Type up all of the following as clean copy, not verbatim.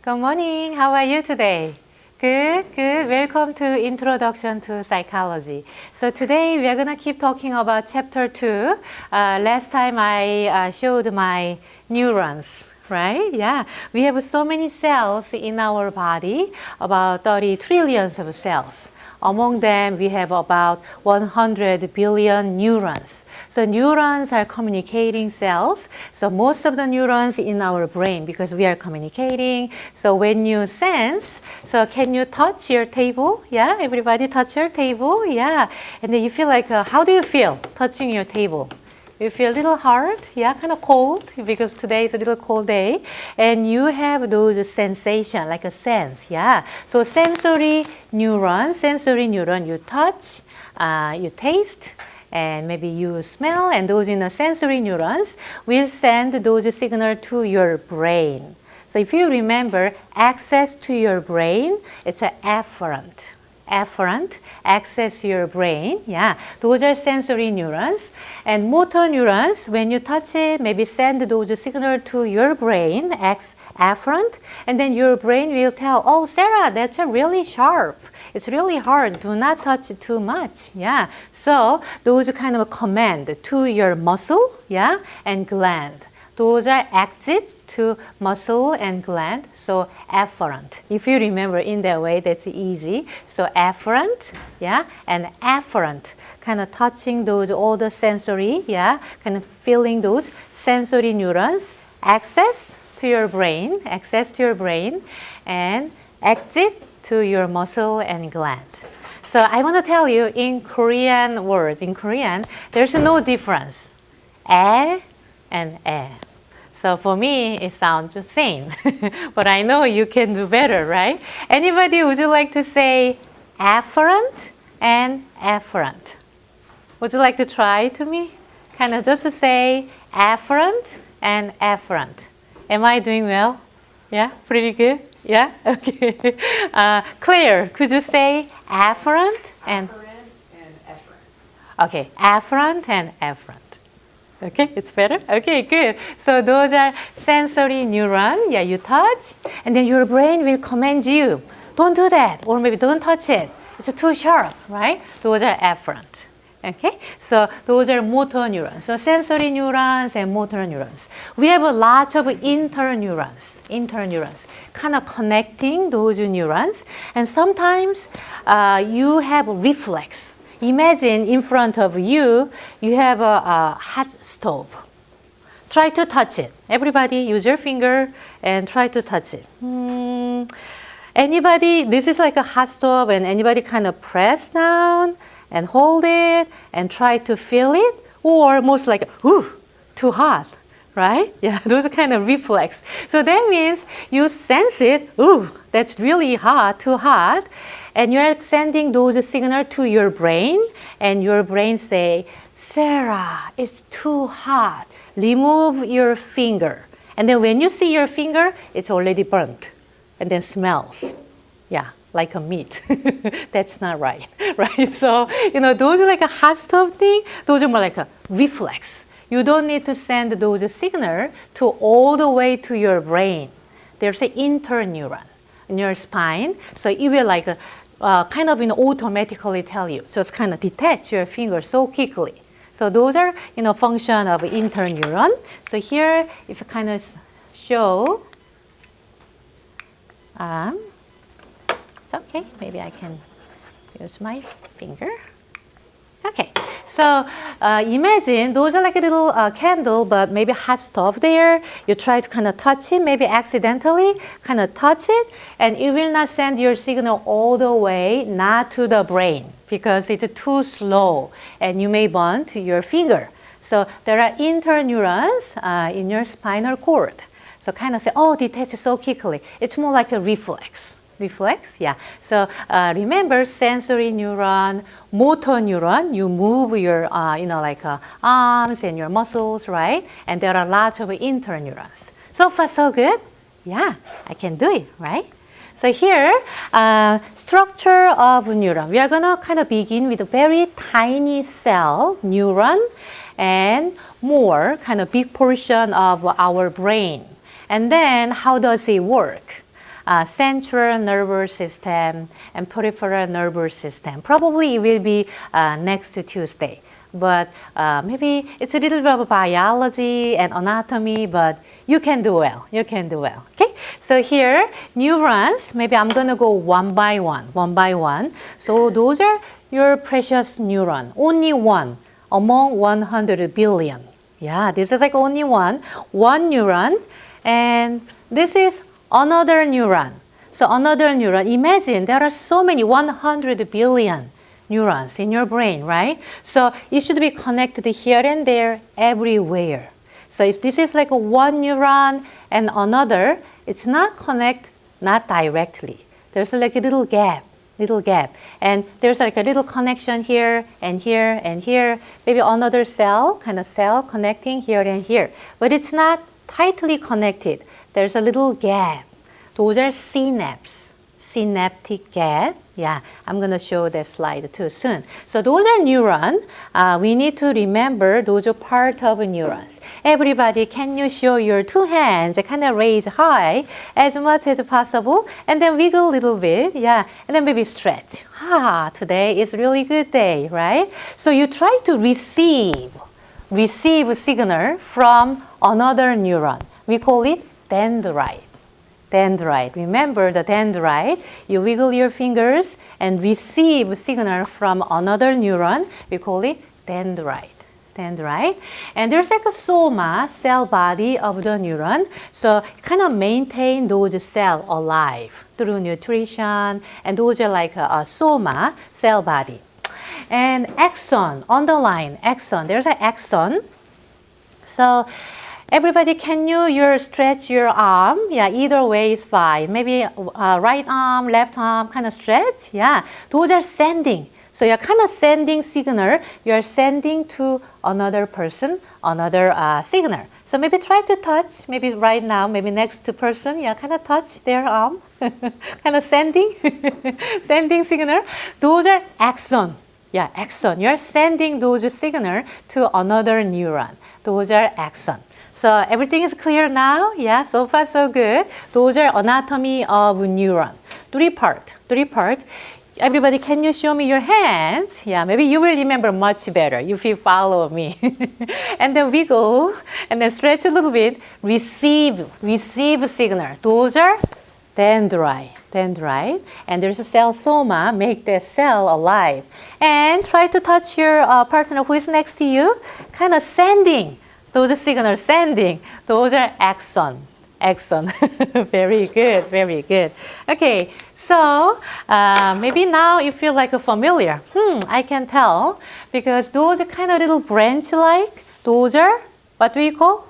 Good morning. How are you today? Good, good. Welcome to Introduction to Psychology. So today we are going to keep talking about chapter 2. Last time I showed my neurons, right? Yeah. We have so many cells in our body, about 30 trillions of cells. Among them, we have about 100 billion neurons. So neurons are communicating cells. So most of the neurons in our brain, because we are communicating. So when you sense, so can you touch your table? Yeah, everybody touch your table? Yeah. And then you feel like, how do you feel touching your table? You feel a little hard, yeah, kind of cold, because today is a little cold day. And you have those sensation, like a sense, yeah. So sensory neuron, you touch, you taste, and maybe you smell, and those in the sensory neurons will send those signals to your brain. So if you remember, access to your brain, it's an afferent. Afferent, access to your brain. Yeah, those are sensory neurons. And motor neurons, when you touch it, maybe send those signals to your brain, afferent, and then your brain will tell, oh, Sarah, that's really sharp. It's really hard. Do not touch it too much. Yeah, so those kind of command to your muscle, yeah, and gland. Those are exit to muscle and gland, so afferent. If you remember in that way, that's easy. So afferent, yeah, and afferent, kind of touching those all the sensory, yeah, kind of feeling those sensory neurons, access to your brain, and exit to your muscle and gland. So I want to tell you in Korean words, in Korean, there's no difference. 에 and 에. So for me, it sounds the same, but I know you can do better, right? Anybody, would you like to say afferent and afferent? Would you like to try to me? Kind of just to say afferent and afferent. Am I doing well? Yeah, pretty good? Yeah, okay. Claire, could you say afferent and efferent? Okay, afferent and efferent. Okay, it's better? Okay, good. So those are sensory neuron. Yeah, you touch, and then your brain will command you, don't do that, or maybe don't touch it. It's too sharp, right? Those are afferent. Okay, so those are motor neurons. So sensory neurons and motor neurons. We have a lot of interneurons, kind of connecting those neurons. And sometimes you have reflex. Imagine in front of you, you have a hot stove. Try to touch it. Everybody use your finger and try to touch it. Anybody, this is like a hot stove, and anybody kind of press down and hold it and try to feel it, or most like, ooh, too hot, right? Yeah, those are kind of reflex. So that means you sense it, ooh, that's really hot, too hot. And you're sending those signals to your brain, and your brain say, Sarah, it's too hot. Remove your finger. And then when you see your finger, it's already burnt and then smells. Yeah, like a meat. That's not right, right? So, those are like a hot stove thing. Those are more like a reflex. You don't need to send those signals to all the way to your brain. There's an interneuron in your spine. So it will like kind of automatically tell you. Just kind of detach your finger so quickly. So those are function of interneuron. So here, if you kind of show, it's okay. Maybe I can use my finger. Okay, so imagine those are like a little candle, but maybe hot stove there. You try to kind of touch it, maybe accidentally, kind of touch it, and it will not send your signal all the way, not to the brain, because it's too slow, and you may burn to your finger. So there are interneurons in your spinal cord. So kind of say, oh, detach so quickly. It's more like a reflex. Reflex, yeah. So remember, sensory neuron, motor neuron, you move your, arms and your muscles, right? And there are lots of interneurons. So far, so good? Yeah, I can do it, right? So here, structure of neuron. We are going to kind of begin with a very tiny cell, neuron, and more kind of big portion of our brain. And then how does it work? central nervous system and peripheral nervous system. Probably it will be next Tuesday. But maybe it's a little bit of biology and anatomy, but you can do well. You can do well. Okay? So here, neurons, maybe I'm going to go one by one. So those are your precious neuron. Only one among 100 billion. Yeah, this is like only one neuron. And this is another neuron. So another neuron, imagine there are so many, 100 billion neurons in your brain, right? So it should be connected here and there, everywhere. So if this is like a one neuron and another, it's not connected, not directly. There's like a little gap. And there's like a little connection here and here and here. Maybe another cell, kind of cell connecting here and here. But it's not tightly connected. There's a little gap. Those are synapses. Synaptic gap. Yeah, I'm going to show that slide too soon. So those are neurons. We need to remember those are part of neurons. Everybody, can you show your two hands, kind of raise high as much as possible, and then wiggle a little bit, yeah, and then maybe stretch. Today is really good day, right? So you try to receive signal from another neuron. We call it dendrite. Dendrite. Remember the dendrite. You wiggle your fingers and receive signal from another neuron. We call it dendrite. Dendrite. And there's like a soma, cell body of the neuron. So kind of maintain those cells alive through nutrition. And those are like a soma, cell body. And axon, underline axon. There's an axon. So everybody, can you stretch your arm? Yeah, either way is fine. Maybe right arm, left arm, kind of stretch. Yeah, those are sending. So you're kind of sending signal. You're sending to another person, another signal. So maybe try to touch, maybe right now, maybe next to person. Yeah, kind of touch their arm. Kind of sending, sending signal. Those are axon. Yeah, axon. You're sending those signal to another neuron. Those are axon. So everything is clear now? Yeah, so far so good. Those are anatomy of neuron. Three part. Everybody, can you show me your hands? Yeah, maybe you will remember much better if you follow me. And then wiggle, and then stretch a little bit. Receive signal. Those are dendrite. And there's a cell soma, make the cell alive. And try to touch your partner who is next to you, kind of sending. Those signals sending, those are axon. Very good. Okay, so maybe now you feel like familiar. I can tell because those are kind of little branch-like. Those are, what do you call?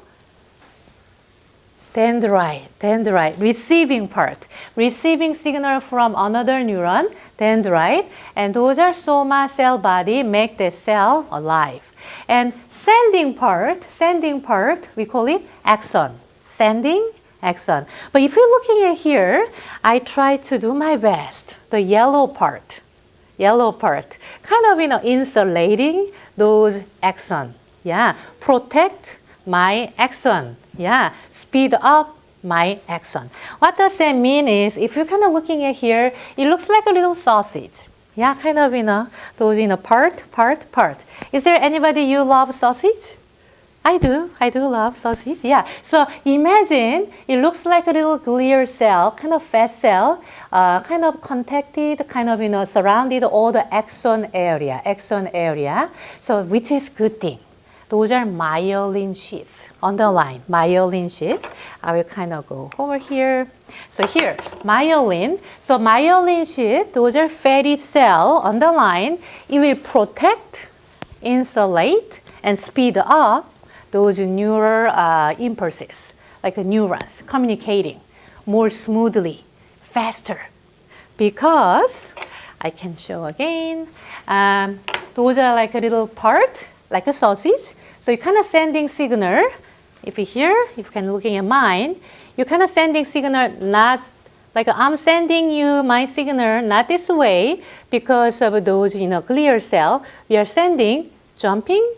Dendrite, receiving part. Receiving signal from another neuron, dendrite. And those are soma, cell body, make the cell alive. And sending part, we call it axon. Sending, axon. But if you're looking at here, I try to do my best. The yellow part, kind of, insulating those axon. Yeah, protect my axon. Yeah, speed up my axon. What does that mean is, if you're kind of looking at here, it looks like a little sausage. Yeah, kind of, those, part. Is there anybody you love sausage? I do love sausage. Yeah, so imagine it looks like a little glial cell, kind of fat cell, kind of contacted, kind of, surrounded all the axon area. So, which is good thing. Those are myelin sheath. Underline, myelin sheath. I will kind of go over here. So here, myelin. So myelin sheath, those are fatty cell, underline. It will protect, insulate, and speed up those neural impulses, like neurons, communicating more smoothly, faster. Because, I can show again, those are like a little part, like a sausage. So you're kind of sending signal. If you can look in your mind, you're kind of sending signal, not like I'm sending you my signal, not this way, because of those, glial cell. We are sending jumping,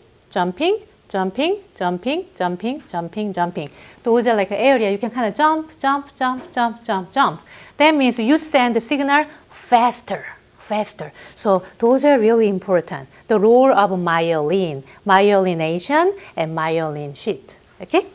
jumping, jumping, jumping, jumping, jumping. Those are like an area you can kind of jump, jump, jump, jump, jump, jump. That means you send the signal faster, faster. So those are really important. The role of myelin, myelination, and myelin sheath. Okay?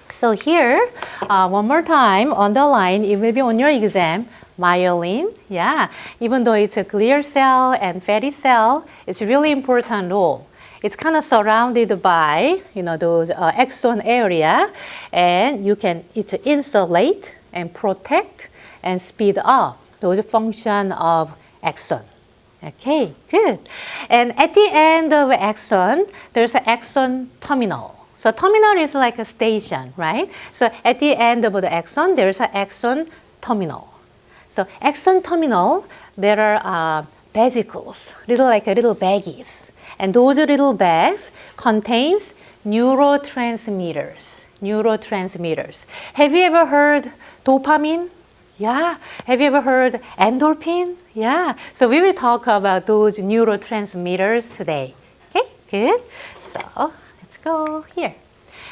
So here, one more time, underline, it will be on your exam, myelin, yeah. Even though it's a glial cell and fatty cell, it's really important role. It's kind of surrounded by, those axon area, and you can, it's insulate and protect and speed up those function of axon. Okay, good. And at the end of axon, there's an axon terminal. So terminal is like a station, right? So at the end of the axon, there's an axon terminal. So axon terminal, there are vesicles, little baggies. And those little bags contains neurotransmitters. Have you ever heard dopamine? Yeah. Have you ever heard endorphin? Yeah. So we will talk about those neurotransmitters today. Okay, good. So let's go here.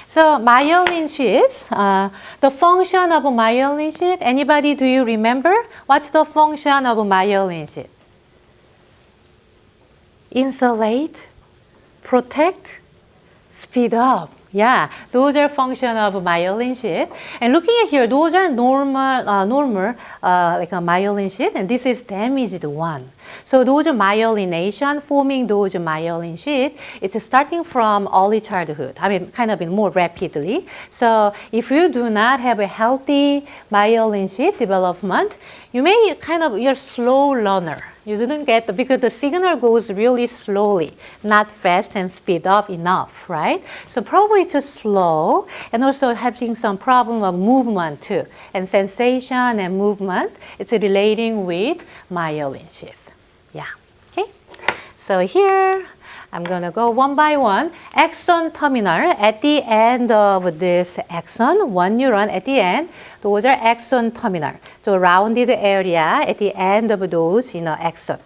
So myelin sheath, the function of myelin sheath, anybody, do you remember? What's the function of myelin sheath? Insulate, protect, speed up. Yeah, those are function of myelin sheath. And looking at here, those are normal like a myelin sheath, and this is damaged one. So those myelination, forming those myelin sheath, it's starting from early childhood. I mean, kind of more rapidly. So if you do not have a healthy myelin sheath development, you may you're a slow learner. You didn't get because the signal goes really slowly, not fast and speed up enough, right? So probably too slow, and also having some problem of movement too, and sensation and movement. It's relating with myelin sheath. Yeah. Okay. So here I'm gonna go one by one. Axon terminal at the end of this axon, one neuron at the end. Those are axon terminal. So rounded area at the end of those, axon.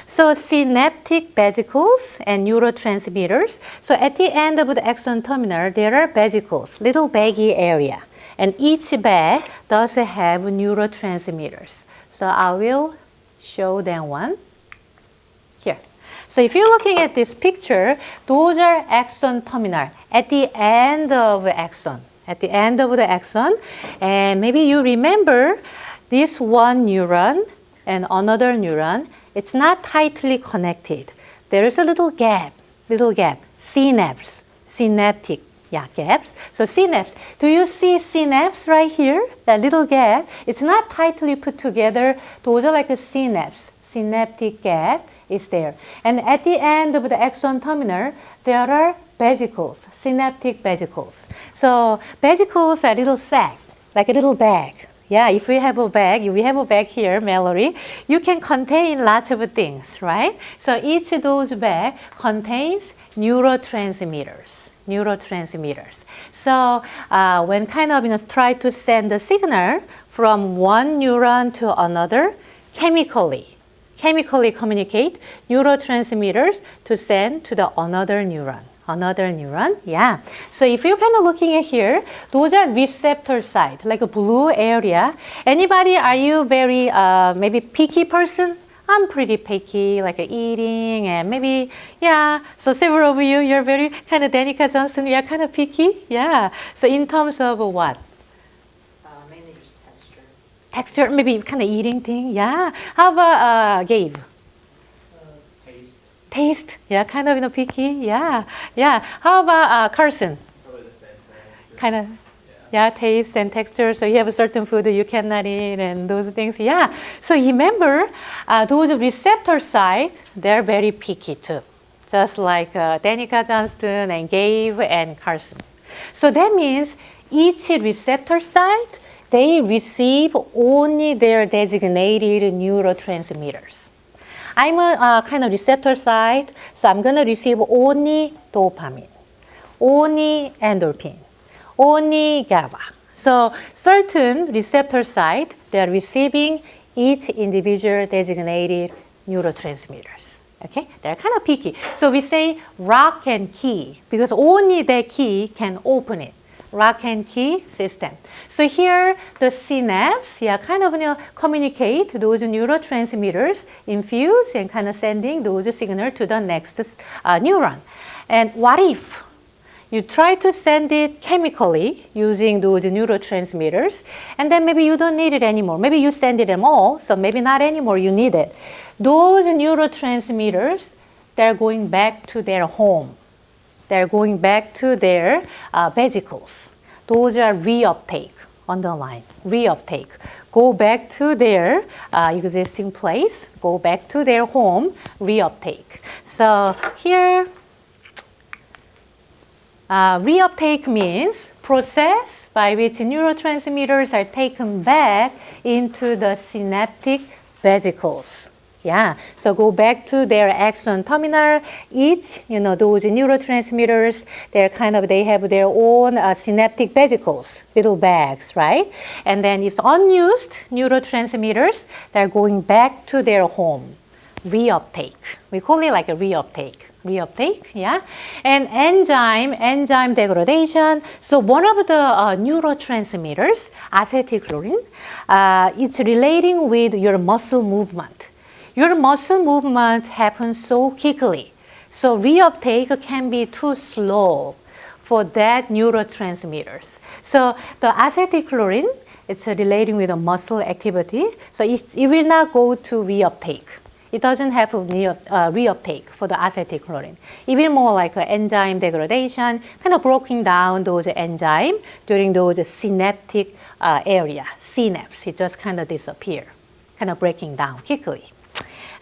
So synaptic vesicles and neurotransmitters. So at the end of the axon terminal, there are vesicles, little baggy area. And each bag does have neurotransmitters. So I will show them one here. So if you're looking at this picture, those are axon terminal at the end of axon. At the end of the axon, and maybe you remember this one neuron and another neuron, it's not tightly connected. There is a little gap, synapse, synaptic, gaps. So synapse, do you see synapse right here? That little gap, it's not tightly put together. Those are like a synapse, synaptic gap is there. And at the end of the axon terminal, there are vesicles, synaptic vesicles. So vesicles are little sac, like a little bag. Yeah, if we have a bag, we have a bag here, Mallory, you can contain lots of things, right? So each of those bags contains neurotransmitters. So when try to send the signal from one neuron to another, chemically communicate neurotransmitters to send to the another neuron. Yeah. So if you're looking at here, those are receptor site, like a blue area. Anybody, are you very maybe picky person? I'm pretty picky, like eating and maybe, So several of you, you're very Danica Johnson, you're kind of picky. Yeah. So in terms of what? Mainly just texture. Texture, maybe eating thing. Yeah. How about Gabe? Taste, picky, yeah. How about Carson? Probably the same thing. Taste and texture. So you have a certain food that you cannot eat and those things, yeah. So remember, those receptor sites, they're very picky too. Just like Danica Johnston and Gabe and Carson. So that means each receptor site, they receive only their designated neurotransmitters. I'm a receptor site, so I'm going to receive only dopamine, only endorphin, only GABA. So certain receptor site, they're receiving each individual designated neurotransmitters. Okay, they're kind of picky. So we say lock and key because only that key can open it. Lock and key system. So here the synapse, kind of communicate those neurotransmitters, infuse and kind of sending those signals to the next neuron. And what if you try to send it chemically using those neurotransmitters, and then maybe you don't need it anymore. Maybe you send it them all, so maybe not anymore you need it. Those neurotransmitters, they're going back to their home. They're going back to their vesicles. Those are reuptake, underline, reuptake. Go back to their existing place, go back to their home, reuptake. So here, reuptake means process by which neurotransmitters are taken back into the synaptic vesicles. Yeah, so go back to their axon terminal. Each, those neurotransmitters, they have their own synaptic vesicles, little bags, right? And then if unused neurotransmitters, they're going back to their home, reuptake. We call it like a reuptake. Reuptake, yeah? And enzyme degradation. So one of the neurotransmitters, acetylcholine, it's relating with your muscle movement. Your muscle movement happens so quickly. So reuptake can be too slow for that neurotransmitters. So the acetylcholine, it's relating with the muscle activity. So it will not go to reuptake. It doesn't have reuptake for the acetylcholine. It will more like an enzyme degradation, kind of breaking down those enzymes during those synaptic area, synapse. It just kind of disappear, kind of breaking down quickly.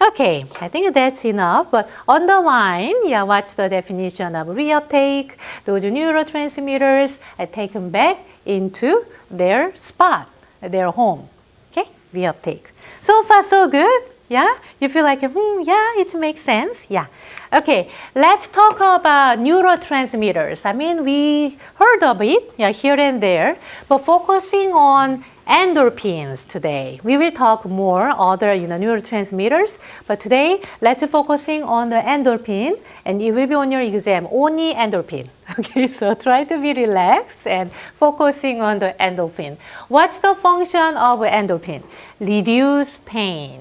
Okay, I think that's enough, but underline, what's the definition of reuptake? Those neurotransmitters are taken back into their spot, their home. Okay, reuptake. So far, so good. Yeah, you feel like, it makes sense. Yeah. Okay, let's talk about neurotransmitters. I mean, we heard of it, here and there, but focusing on endorphins today. We will talk more other neurotransmitters, but today let's focusing on the endorphin, and it will be on your exam only endorphin. Okay, so try to be relaxed and focusing on the endorphin. What's the function of endorphin? Reduce pain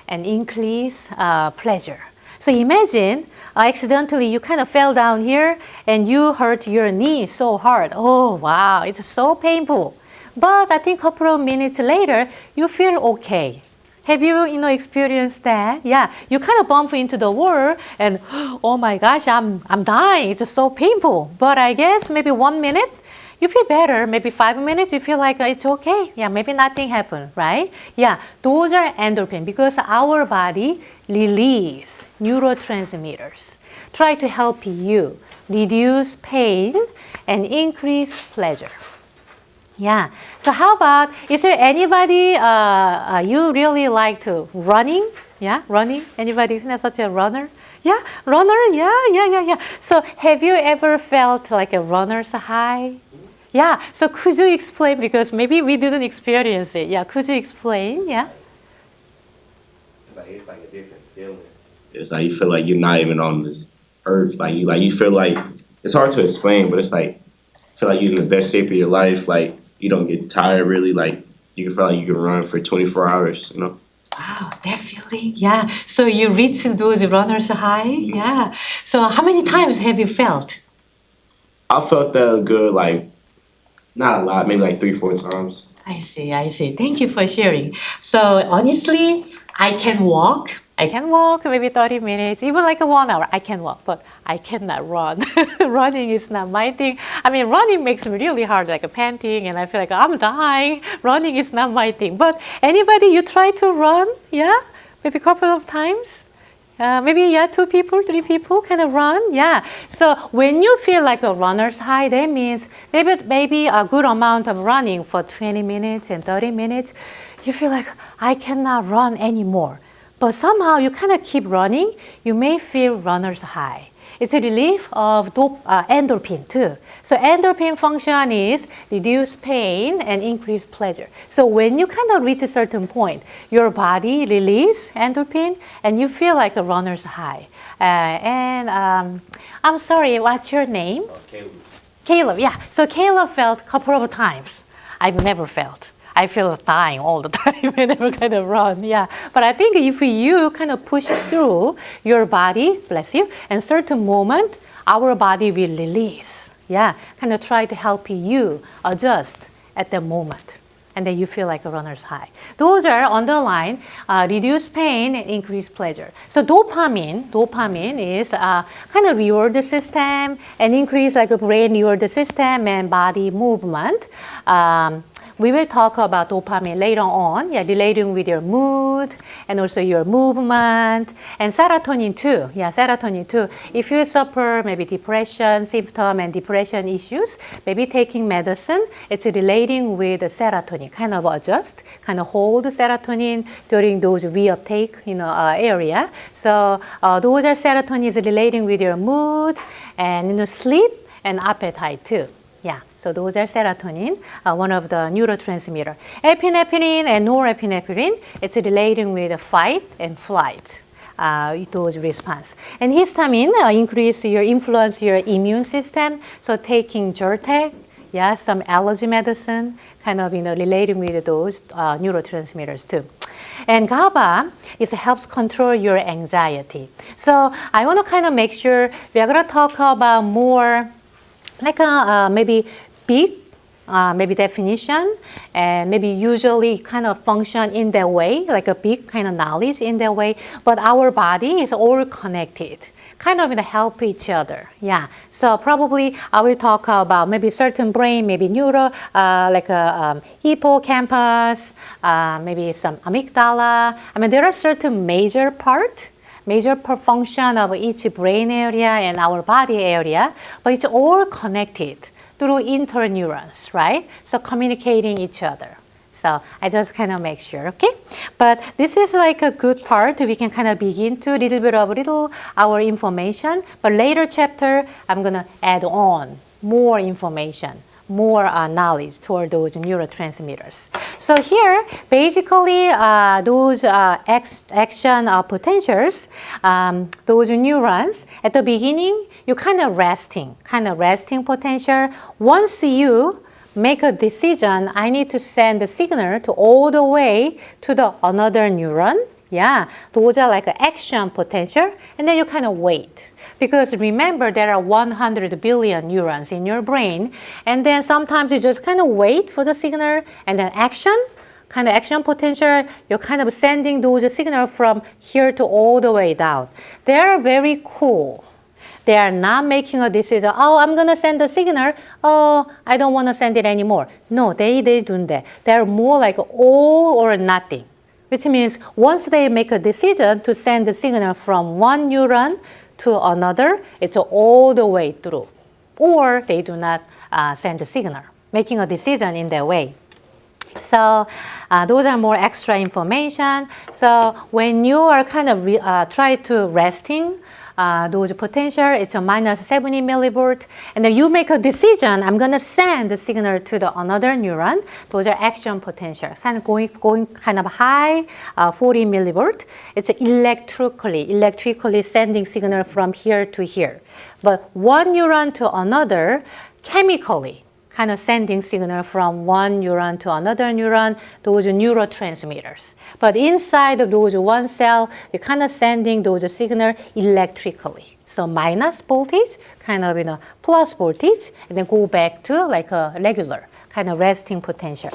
and increase pleasure. So imagine accidentally you kind of fell down here and you hurt your knee so hard. Oh wow, it's so painful. But I think a couple of minutes later, you feel okay. Have you, experienced that? Yeah, you kind of bump into the wall and, oh my gosh, I'm dying. It's so painful. But I guess maybe 1 minute, you feel better. Maybe 5 minutes, you feel like it's okay. Yeah, maybe nothing happened, right? Yeah, those are endorphin because our body release neurotransmitters. Try to help you reduce pain and increase pleasure. Yeah. So how about, is there anybody you really like to running? Yeah, running. Anybody who's such a runner? Yeah, runner. Yeah. So have you ever felt like a runner's high? Yeah. So could you explain, because maybe we didn't experience it. Yeah. Could you explain? Yeah. It's like a different feeling. It's like you feel like you're not even on this earth. You feel like it's hard to explain, but it's like you feel like you're in the best shape of your life. Like you don't get tired really. Like you can feel like you can run for 24 hours. Wow, definitely. Yeah. So you reach those runners high. Yeah. So how many times have you felt? I felt that good, like not a lot, maybe like 3-4 times. I see. Thank you for sharing. So honestly, I can walk maybe 30 minutes, even like 1 hour. I can walk, but I cannot run. Running is not my thing. I mean, running makes me really hard, like panting, and I feel like I'm dying. Running is not my thing. But anybody, you try to run? Yeah? Maybe a couple of times? Maybe 2 people, 3 people kind of run. Yeah. So when you feel like a runner's high, that means maybe a good amount of running for 20 minutes and 30 minutes. You feel like I cannot run anymore. But somehow you kind of keep running, you may feel runner's high. it's a relief of endorphin too. So endorphin function is reduce pain and increase pleasure. So when you kind of reach a certain point, your body release endorphin and you feel like a runner's high. I'm sorry, what's your name? Caleb. Caleb, yeah. So Caleb felt a couple of times. I've never felt. I feel dying all the time whenever kind of run, yeah. But I think if you kind of push through your body, bless you, and certain moment, our body will release, yeah. Kind of try to help you adjust at the moment. And then you feel like a runner's high. Those are underlined, reduce pain and increase pleasure. So dopamine is kind of reward system and increase like a brain reward system and body movement. We will talk about dopamine later on, yeah, relating with your mood and also your movement and serotonin too. Yeah, serotonin too. If you suffer maybe depression symptom and depression issues, maybe taking medicine, it's relating with the serotonin. Kind of adjust, kind of hold serotonin during those reuptake, area. So those are serotonin is relating with your mood and sleep and appetite too. Yeah, so those are serotonin, one of the neurotransmitter. Epinephrine and norepinephrine, it's relating with fight and flight, those response. And histamine influence your immune system. So taking Zyrtec, yeah, some allergy medicine, kind of relating with those neurotransmitters too. And GABA helps control your anxiety. So I want to kind of make sure we are going to talk about more like maybe big, maybe definition, and maybe usually kind of function in that way, like a big kind of knowledge in that way. But our body is all connected, kind of help each other. Yeah. So probably I will talk about maybe certain brain, maybe neuro, like a hippocampus, maybe some amygdala. I mean, there are certain major function of each brain area and our body area, but it's all connected through interneurons, right? So communicating each other. So I just kind of make sure, okay? But this is like a good part. We can kind of begin to our information. But later chapter, I'm going to add on more information, more knowledge toward those neurotransmitters. So here, basically, those action potentials, those neurons, at the beginning, you kind of resting potential. Once you make a decision, I need to send the signal to all the way to the another neuron. Yeah, those are like action potential, and then you kind of wait. Because remember, there are 100 billion neurons in your brain, and then sometimes you just kind of wait for the signal, and then action potential, you're kind of sending those signals from here to all the way down. They are very cool. They are not making a decision, oh, I'm going to send a signal, oh, I don't want to send it anymore. No, they do that. They're more like all or nothing, which means once they make a decision to send the signal from one neuron to another, it's all the way through. Or they do not send a signal, making a decision in that way. So those are more extra information. So when you are kind of try to resting, those potential, it's a minus 70 millivolt. And then you make a decision, I'm going to send the signal to the another neuron. Those are action potential. Going kind of high, 40 millivolt. It's electrically sending signal from here to here. But one neuron to another, chemically, kind of sending signal from one neuron to another neuron, those neurotransmitters. But inside of those one cell, we're kind of sending those signal electrically. So minus voltage, kind of plus voltage, and then go back to like a regular kind of resting potential.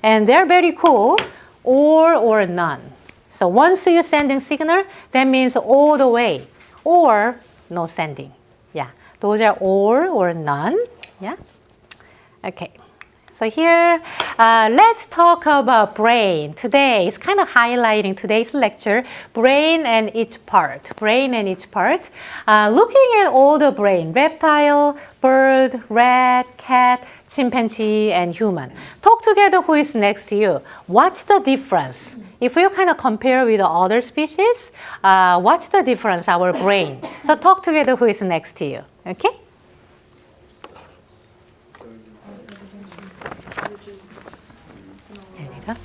And they're very cool, or none. So once you're sending signal, that means all the way, or no sending. Yeah, those are or none. Yeah. Okay, So here, let's talk about brain. Today, it's kind of highlighting today's lecture, brain and each part. Brain and each part. Looking at all the brain, reptile, bird, rat, cat, chimpanzee, and human. Talk together who is next to you. What's the difference? If you kind of compare with the other species, what's the difference, our brain? So talk together who is next to you, okay? There you go.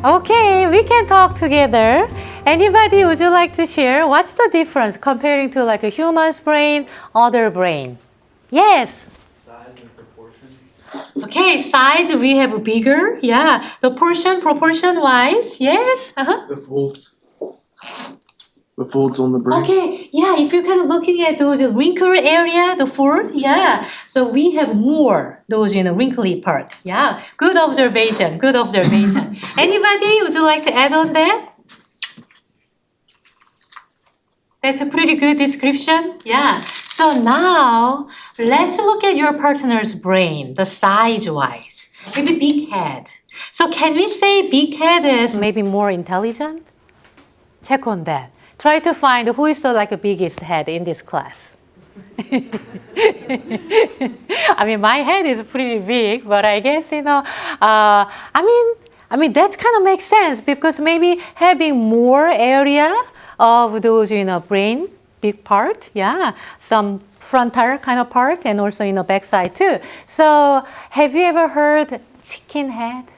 Okay, we can talk together. Anybody, would you like to share? What's the difference comparing to like a human's brain, other brain? Yes. Size and proportion. Okay, size we have bigger. Yeah, the proportion wise. Yes. Uh-huh. The folds. The folds on the brain. Okay, yeah, if you're kind of looking at those wrinkle area, the fold, yeah. So we have more those, wrinkly part. Yeah, good observation, good observation. Anybody, would you like to add on that? That's a pretty good description. Yeah. So now, let's look at your partner's brain, the size-wise. Maybe big head. So can we say big head is maybe more intelligent? Check on that. Try to find who is the biggest head in this class. I mean, my head is pretty big, but I guess, I mean that kind of makes sense because maybe having more area of those, brain, big part, yeah, some frontal kind of part and also, backside too. So have you ever heard chicken head?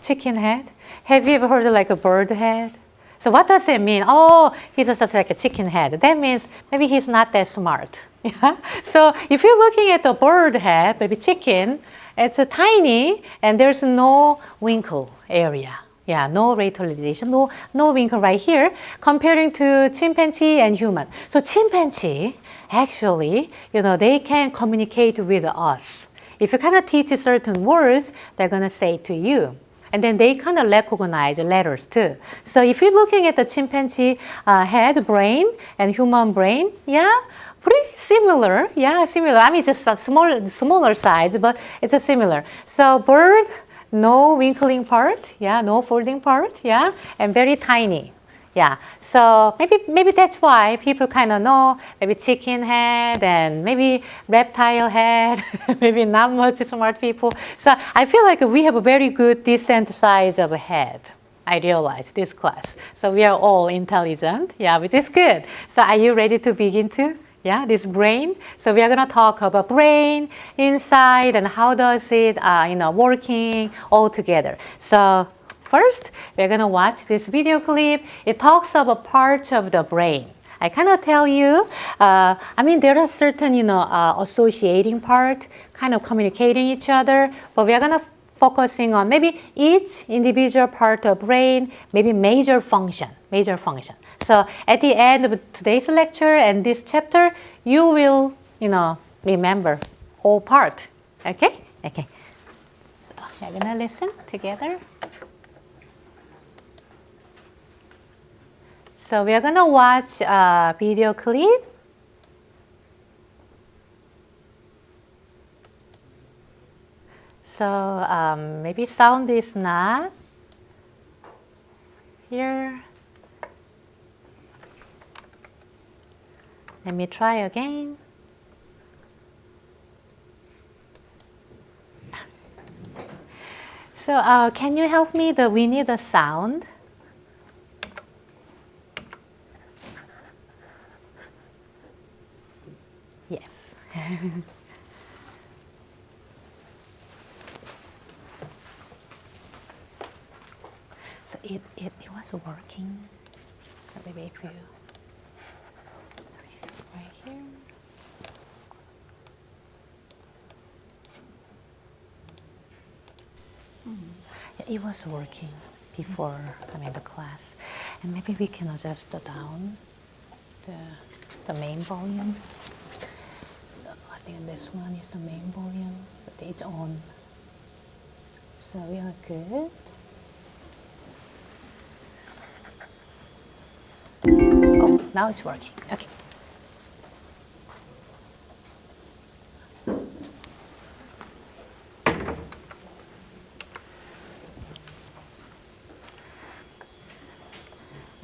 Chicken head? Have you ever heard like a bird head? So what does that mean? Oh, he's just like a chicken head. That means maybe he's not that smart. Yeah? So if you're looking at the bird head, maybe chicken, it's a tiny and there's no wrinkle area. Yeah, no lateralization, no wrinkle right here, comparing to chimpanzee and human. So chimpanzee, actually, they can communicate with us. If you kind of teach certain words, they're going to say to you. And then they kind of recognize letters too. So if you're looking at the chimpanzee head, brain, and human brain, yeah, pretty similar. Yeah, similar. I mean, just a smaller size, but it's a similar. So bird, no wrinkling part, yeah, no folding part, yeah, and very tiny. Yeah, so maybe that's why people kind of know maybe chicken head and maybe reptile head, maybe not much smart people. So I feel like we have a very good decent size of a head. I realize this class. So we are all intelligent, yeah, which is good. So are you ready to begin to? Yeah, this brain. So we are gonna talk about brain inside and how does it, working all together. So first, we're gonna watch this video clip. It talks about parts of the brain. I kind of tell you, there are certain, associating part, kind of communicating each other, but we are gonna focusing on maybe each individual part of brain, maybe major function. So at the end of today's lecture and this chapter, you will, remember whole part. Okay? Okay. So we're gonna listen together. So we are going to watch a video clip. So maybe sound is not here. Let me try again. So can you help me? We need a sound. Yes. So it was working. So maybe if you right here. Yeah, it was working before coming to class, and maybe we can adjust down the main volume. So I think this one is the main volume, but it's on. So we are good. Oh, now it's working. Okay.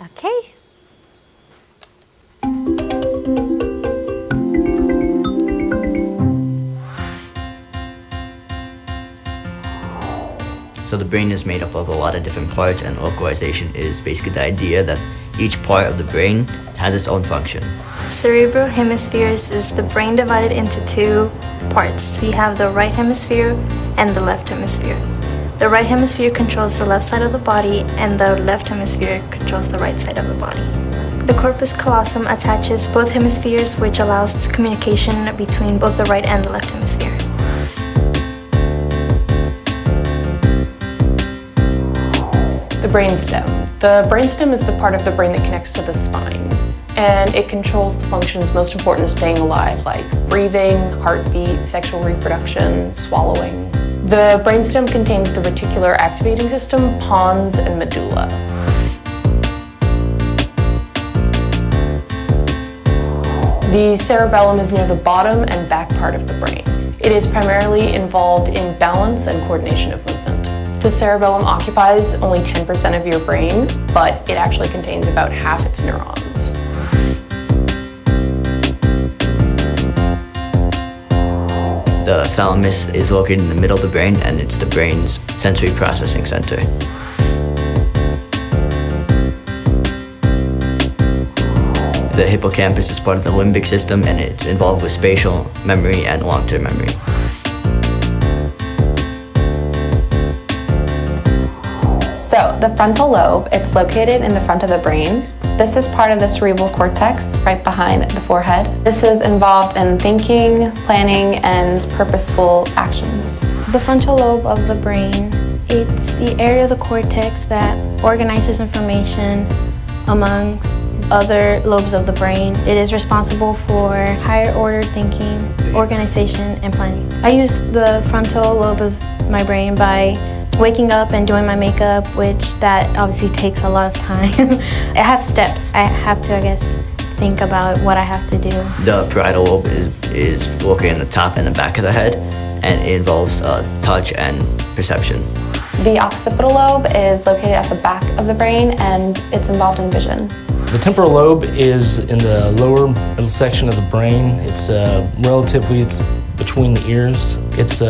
Okay. So the brain is made up of a lot of different parts, and localization is basically the idea that each part of the brain has its own function. Cerebral hemispheres is the brain divided into two parts. We have the right hemisphere and the left hemisphere. The right hemisphere controls the left side of the body, and the left hemisphere controls the right side of the body. The corpus callosum attaches both hemispheres, which allows communication between both the right and the left hemisphere. The brainstem. The brainstem is the part of the brain that connects to the spine, and it controls the functions most important to staying alive, like breathing, heartbeat, sexual reproduction, swallowing. The brainstem contains the reticular activating system, pons, and medulla. The cerebellum is near the bottom and back part of the brain. It is primarily involved in balance and coordination of movement. The cerebellum occupies only 10% of your brain, but it actually contains about half its neurons. The thalamus is located in the middle of the brain, and it's the brain's sensory processing center. The hippocampus is part of the limbic system, and it's involved with spatial memory and long-term memory. So the frontal lobe, it's located in the front of the brain. This is part of the cerebral cortex right behind the forehead. This is involved in thinking, planning, and purposeful actions. The frontal lobe of the brain, it's the area of the cortex that organizes information amongst other lobes of the brain. It is responsible for higher order thinking, organization, and planning. I use the frontal lobe of my brain by waking up and doing my makeup, which that obviously takes a lot of time. I have steps. I have to, I guess, think about what I have to do. The parietal lobe is located in the top and the back of the head, and it involves touch and perception. The occipital lobe is located at the back of the brain, and it's involved in vision. The temporal lobe is in the lower middle section of the brain. It's it's between the ears. It's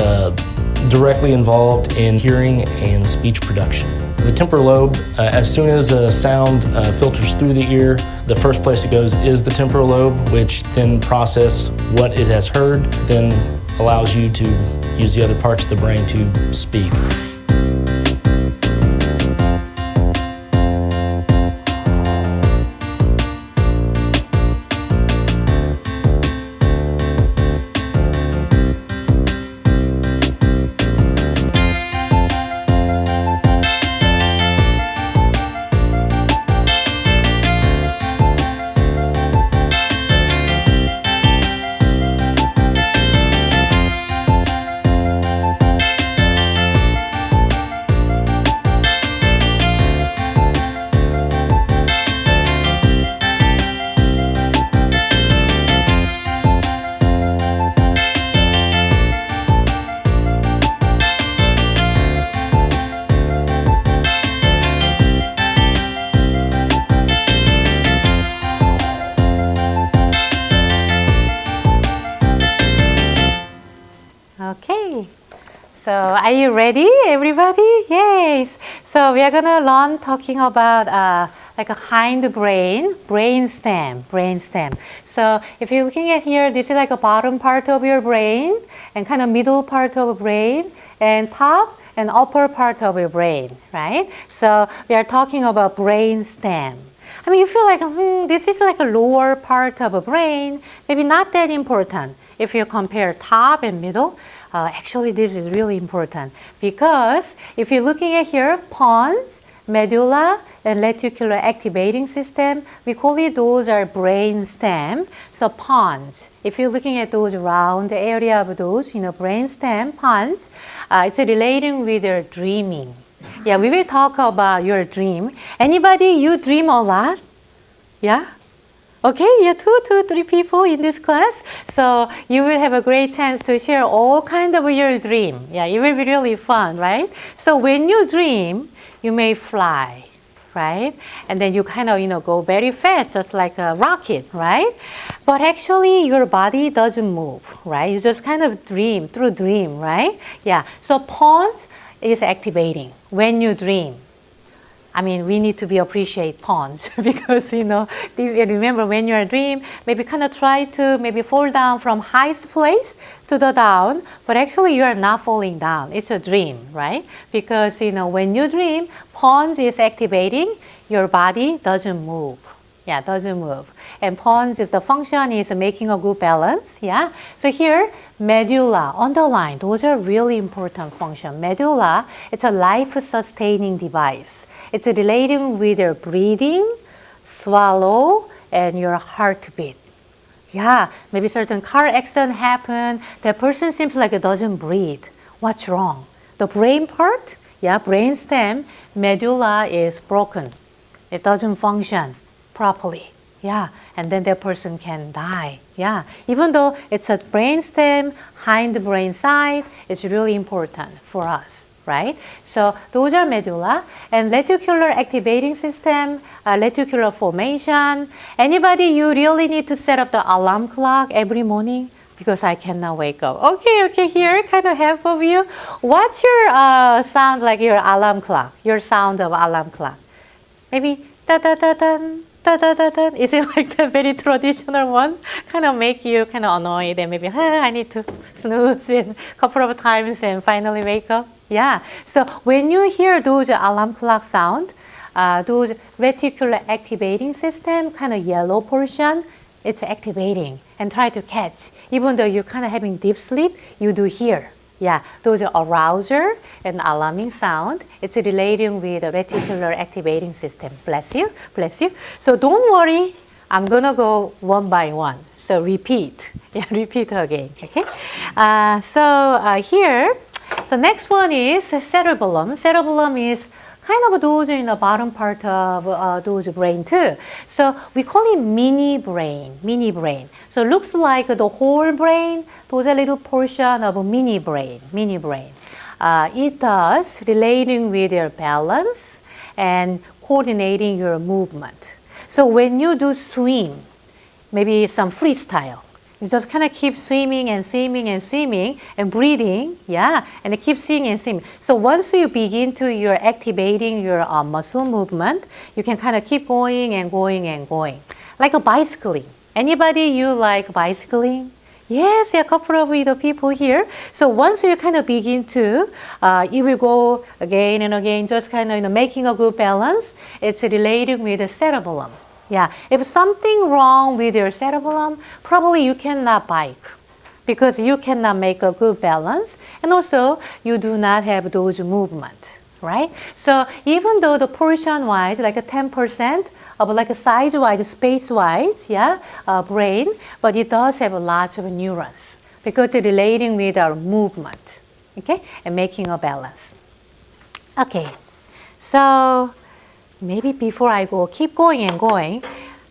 directly involved in hearing and speech production. The temporal lobe, as soon as a sound filters through the ear, the first place it goes is the temporal lobe, which then processes what it has heard, then allows you to use the other parts of the brain to speak. Okay. So are you ready, everybody? Yes. So we are gonna learn talking about like a hindbrain, brainstem. So if you're looking at here, this is like a bottom part of your brain and kind of middle part of a brain and top and upper part of your brain, right? So we are talking about brainstem. I mean, you feel like this is like a lower part of a brain, maybe not that important. If you compare top and middle, actually this is really important because if you're looking at here, pons, medulla, and reticular activating system, we call it those are brain stem. So pons, if you're looking at those round area of those, brain stem, pons, it's relating with your dreaming. Yeah, we will talk about your dream. Anybody, you dream a lot? Yeah? Okay, yeah, 2 to 3 people in this class. So you will have a great chance to share all kind of your dream. Yeah, it will be really fun, right? So when you dream, you may fly, right? And then you kind of, go very fast, just like a rocket, right? But actually your body doesn't move, right? You just kind of dream, through dream, right? Yeah, so pons is activating when you dream. I mean, we need to appreciate pons because, remember when you're a dream, maybe kind of try to maybe fall down from highest place to the down, but actually you are not falling down. It's a dream, right? Because, when you dream, pons is activating, your body doesn't move. Yeah, doesn't move. And pons is the function is making a good balance. Yeah. So here, medulla, underline, those are really important function. Medulla, it's a life-sustaining device. It's relating with your breathing, swallow, and your heartbeat. Yeah, maybe certain car accident happened. That person seems like it doesn't breathe. What's wrong? The brain part, brain stem, medulla is broken. It doesn't function properly. Yeah, and then that person can die. Yeah, even though it's a brainstem, hindbrain side, it's really important for us, right? So those are medulla and reticular activating system, reticular formation. Anybody, you really need to set up the alarm clock every morning because I cannot wake up. Okay, here, kind of half of you. What's your sound like your alarm clock? Your sound of alarm clock? Maybe da-da-da-dun. Da-da-da-da. Is it like the very traditional one? Kind of make you kind of annoyed and maybe, I need to snooze a couple of times and finally wake up. Yeah. So when you hear those alarm clock sound, those reticular activating system, kind of yellow portion, it's activating and try to catch. Even though you're kind of having deep sleep, you do hear. Yeah, those are arouser and alarming sound. It's relating with the reticular activating system. Bless you, bless you. So don't worry, I'm gonna go one by one. So repeat, repeat again, okay? Here, so next one is cerebellum. Cerebellum is kind of those in the bottom part of those brain too. So we call it mini brain. So it looks like the whole brain, those are little portion of a mini brain. It does relating with your balance and coordinating your movement. So when you do swim, maybe some freestyle, you just kind of keep swimming and breathing, and keep swimming and swimming. So once you begin to you're activating your muscle movement, you can kind of keep going and going. Like a bicycling. Anybody you like bicycling? Yes, a couple of the people here. So once you kind of begin to, you will go again and again, just kind of making a good balance. It's relating with the cerebellum. Yeah, if something wrong with your cerebellum, probably you cannot bike because you cannot make a good balance, and also you do not have those movement, right? So even though the portion-wise, like a 10% of like a size-wise, space-wise, brain, but it does have a lot of neurons because it's relating with our movement, okay, and making a balance. Okay, so maybe before I keep going,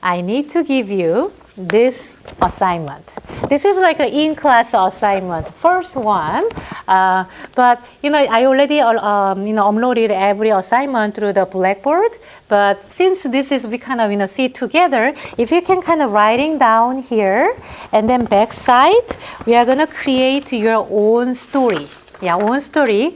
I need to give you this assignment. This is like an in-class assignment, first one. But I already uploaded every assignment through the Blackboard. But since this is we kind of see it together, if you can kind of writing down here and then back side, we are gonna create your own story. Yeah, own story,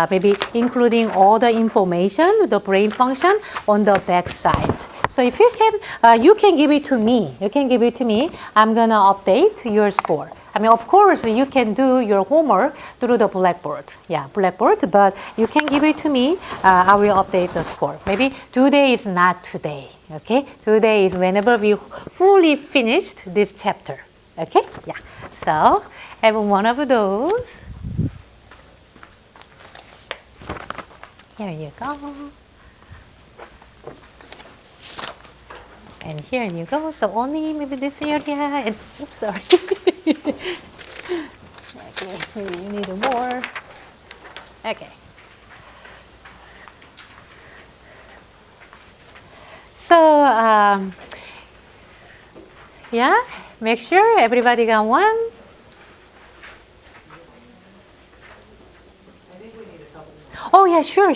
maybe including all the information, the brain function on the back side. So if you can give it to me. You can give it to me. I'm gonna update your score. I mean, of course, you can do your homework through the Blackboard. Yeah, Blackboard, but you can give it to me. I will update the score. Maybe today is not today, okay? Today is whenever we fully finished this chapter, okay? Yeah, so have one of those. Here you go. And here you go. So only maybe this area. And oops, sorry. Okay, maybe you need more. Okay. So yeah, make sure everybody got one. Oh yeah, sure.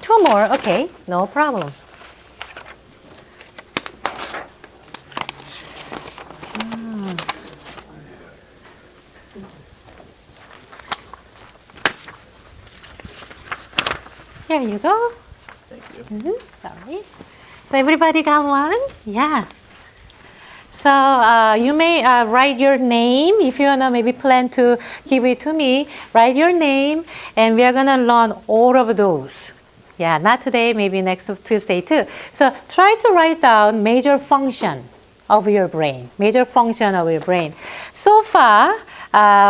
Two more, okay, no problem. Here you go. Thank you. Sorry. So everybody got one? Yeah. So you may write your name if you wanna maybe plan to give it to me. Write your name, and we are gonna learn all of those. Yeah, not today, maybe next Tuesday too. So try to write down major function of your brain. Major function of your brain. So far,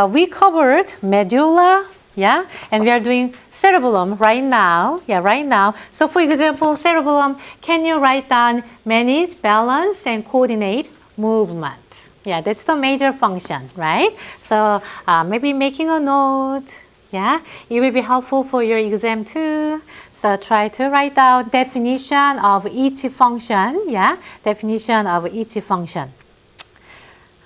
we covered medulla. Yeah, and we are doing cerebellum right now. Yeah, right now. So for example, cerebellum, can you write down manage, balance, and coordinate movement? Yeah, that's the major function, right? So maybe making a note. Yeah, it will be helpful for your exam too. So try to write down definition of each function. Yeah, definition of each function.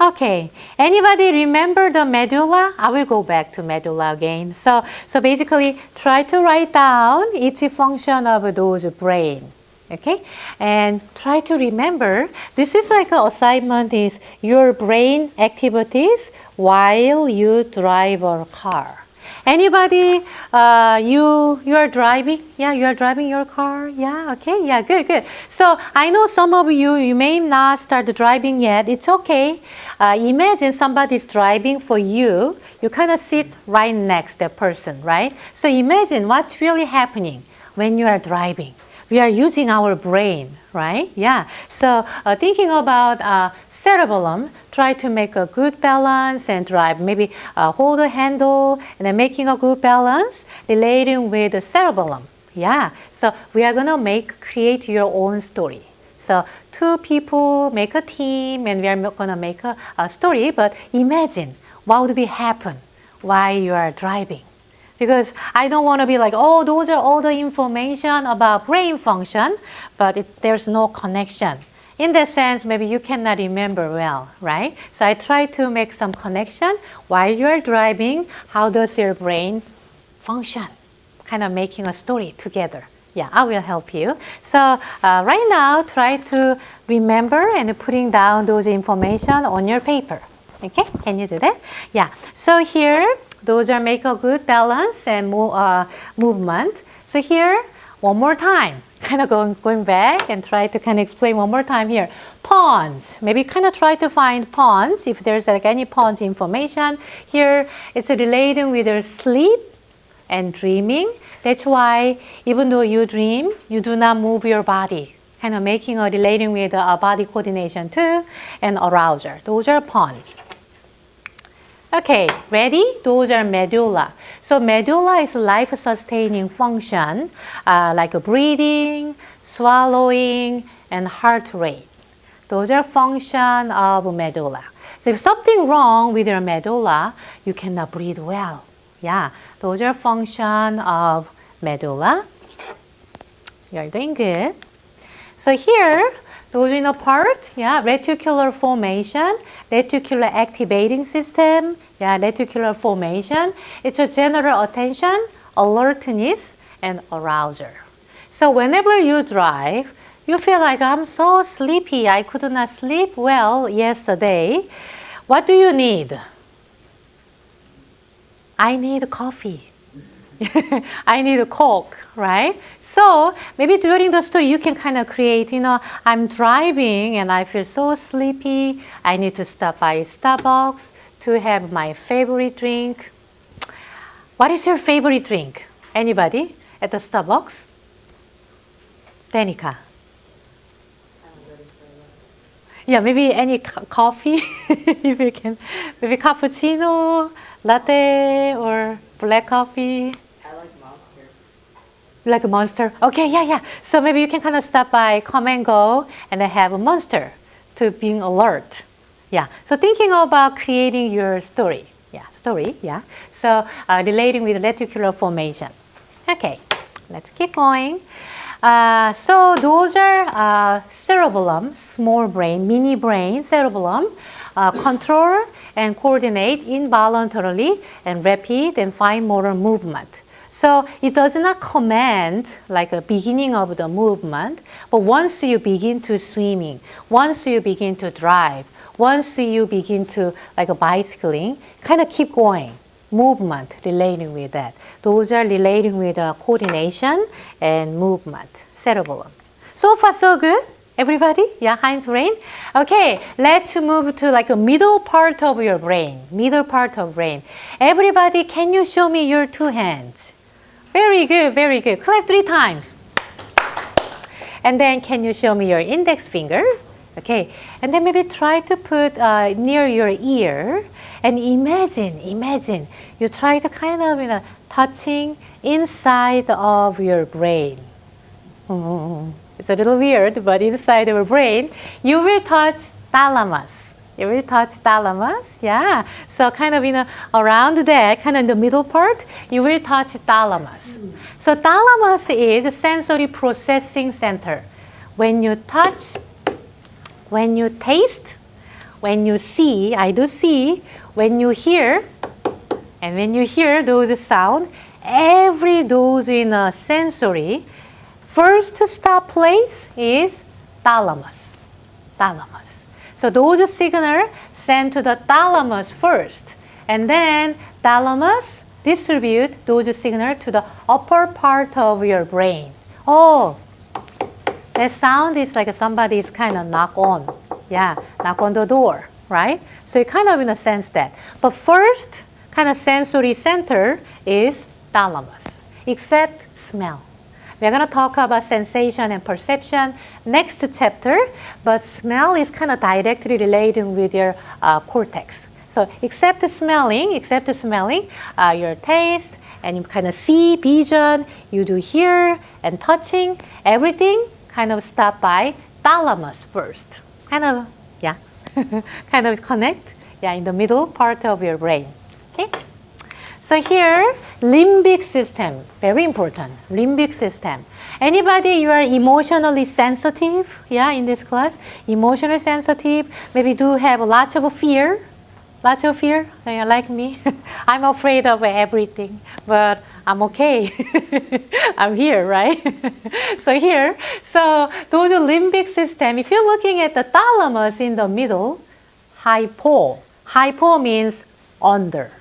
Okay, anybody remember the medulla? I will go back to medulla again. So basically try to write down each function of those brain. Okay, and try to remember, this is like an assignment is your brain activities while you drive a car. Anybody, you are driving? Yeah, you are driving your car? Yeah, okay, yeah, good. So I know some of you may not start driving yet. It's okay. Imagine somebody's driving for you. You kind of sit right next to that person, right? So imagine what's really happening when you are driving. We are using our brain, right? Yeah. So thinking about cerebellum, try to make a good balance and drive. Maybe hold the handle and then making a good balance, relating with the cerebellum. Yeah. So we are gonna create your own story. So two people make a team, and we are gonna make a story. But imagine what would be happen while you are driving. Because I don't want to be like, oh, those are all the information about brain function, but there's no connection. In that sense, maybe you cannot remember well, right? So I try to make some connection while you're driving. How does your brain function? Kind of making a story together. Yeah, I will help you. So right now, try to remember and putting down those information on your paper. Okay, can you do that? Yeah, so here, those are make a good balance and movement. So here, one more time, kind of going back and try to kind of explain one more time here. Pawns, maybe kind of try to find pawns, if there's like any pawns information. Here, it's relating with your sleep and dreaming. That's why even though you dream, you do not move your body. Kind of making a relating with body coordination too, and arousal. Those are pawns. Okay, ready? Those are medulla. So medulla is life-sustaining function, like breathing, swallowing, and heart rate. Those are function of medulla. So if something wrong with your medulla, you cannot breathe well. Yeah, those are function of medulla. You're doing good. So here, those in a part, yeah, reticular formation, reticular activating system, yeah, reticular formation. It's a general attention, alertness, and arousal. So whenever you drive, you feel like I'm so sleepy. I could not sleep well yesterday. What do you need? I need coffee. I need a Coke, right? So maybe during the story you can kind of create, I'm driving and I feel so sleepy. I need to stop by Starbucks to have my favorite drink. What is your favorite drink? Anybody at the Starbucks? Danica. Yeah, maybe any coffee, if you can. Maybe cappuccino, latte, or black coffee. I like Monster. Like a Monster? Okay, yeah. So maybe you can kind of stop by, come and go, and then have a Monster to being alert. Yeah, so thinking about creating your story. Yeah. So relating with reticular formation. Okay, let's keep going. So those are cerebellum, small brain, mini brain, cerebellum, control and coordinate involuntarily and rapid and fine motor movement. So it does not command like a beginning of the movement, but once you begin to swimming, once you begin to drive, once you begin to like a bicycling, kind of keep going. Movement relating with that. Those are relating with coordination and movement, cerebellum. So far, so good. Everybody? Yeah, Heinz brain? Okay, let's move to like a middle part of your brain. Middle part of brain. Everybody, can you show me your two hands? Very good, very good. Clap 3 times. And then can you show me your index finger? Okay, and then maybe try to put near your ear and imagine you try to kind of touching inside of your brain. It's a little weird, but inside of your brain, you will touch thalamus. You will touch thalamus, yeah. So kind of around that, kind of in the middle part, you will touch thalamus. So thalamus is a sensory processing center. When you touch, when you taste, when you see, I do see, when you hear, and when you hear those sound, every those in a sensory, first stop place is thalamus. Thalamus. So those signals send to the thalamus first, and then thalamus distribute those signals to the upper part of your brain. Oh, that sound is like somebody is kind of knock on. Yeah, knock on the door, right? So you kind of in a sense that. But first kind of sensory center is thalamus, except smell. We're going to talk about sensation and perception next chapter, but smell is kind of directly relating with your cortex. So except smelling, your taste, and you kind of see, vision, you do hear and touching, everything kind of stop by thalamus first. Kind of, yeah, kind of connect, yeah, in the middle part of your brain, okay? So here, limbic system, very important, limbic system. Anybody, you are emotionally sensitive, yeah, in this class? Emotionally sensitive, maybe do have lots of fear, yeah, like me. I'm afraid of everything, but I'm okay. I'm here, right? So those limbic system, if you're looking at the thalamus in the middle, hypo means under.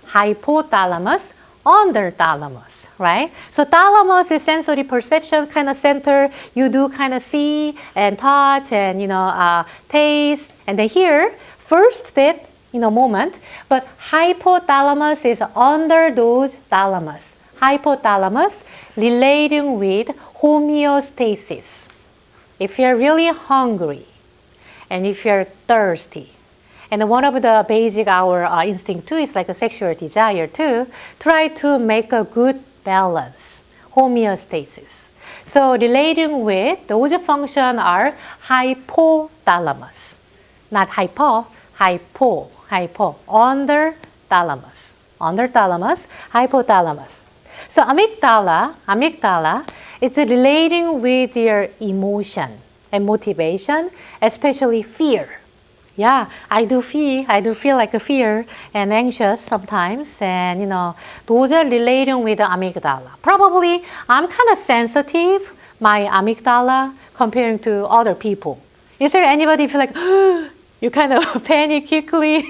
Hypothalamus, under thalamus, right? So thalamus is sensory perception kind of center. You do kind of see and touch and taste, and then hear. First that moment, but hypothalamus is under those thalamus. Hypothalamus relating with homeostasis. If you're really hungry and if you're thirsty, and one of the basic our instinct too is like a sexual desire too, try to make a good balance, homeostasis. So relating with those functions are hypothalamus, not hypo, under thalamus, hypothalamus. So amygdala It's relating with your emotion and motivation, especially fear. Yeah, I do feel like a fear and anxious sometimes, and those are relating with the amygdala. Probably I'm kind of sensitive, my amygdala, comparing to other people. Is there anybody feel like you kind of panic quickly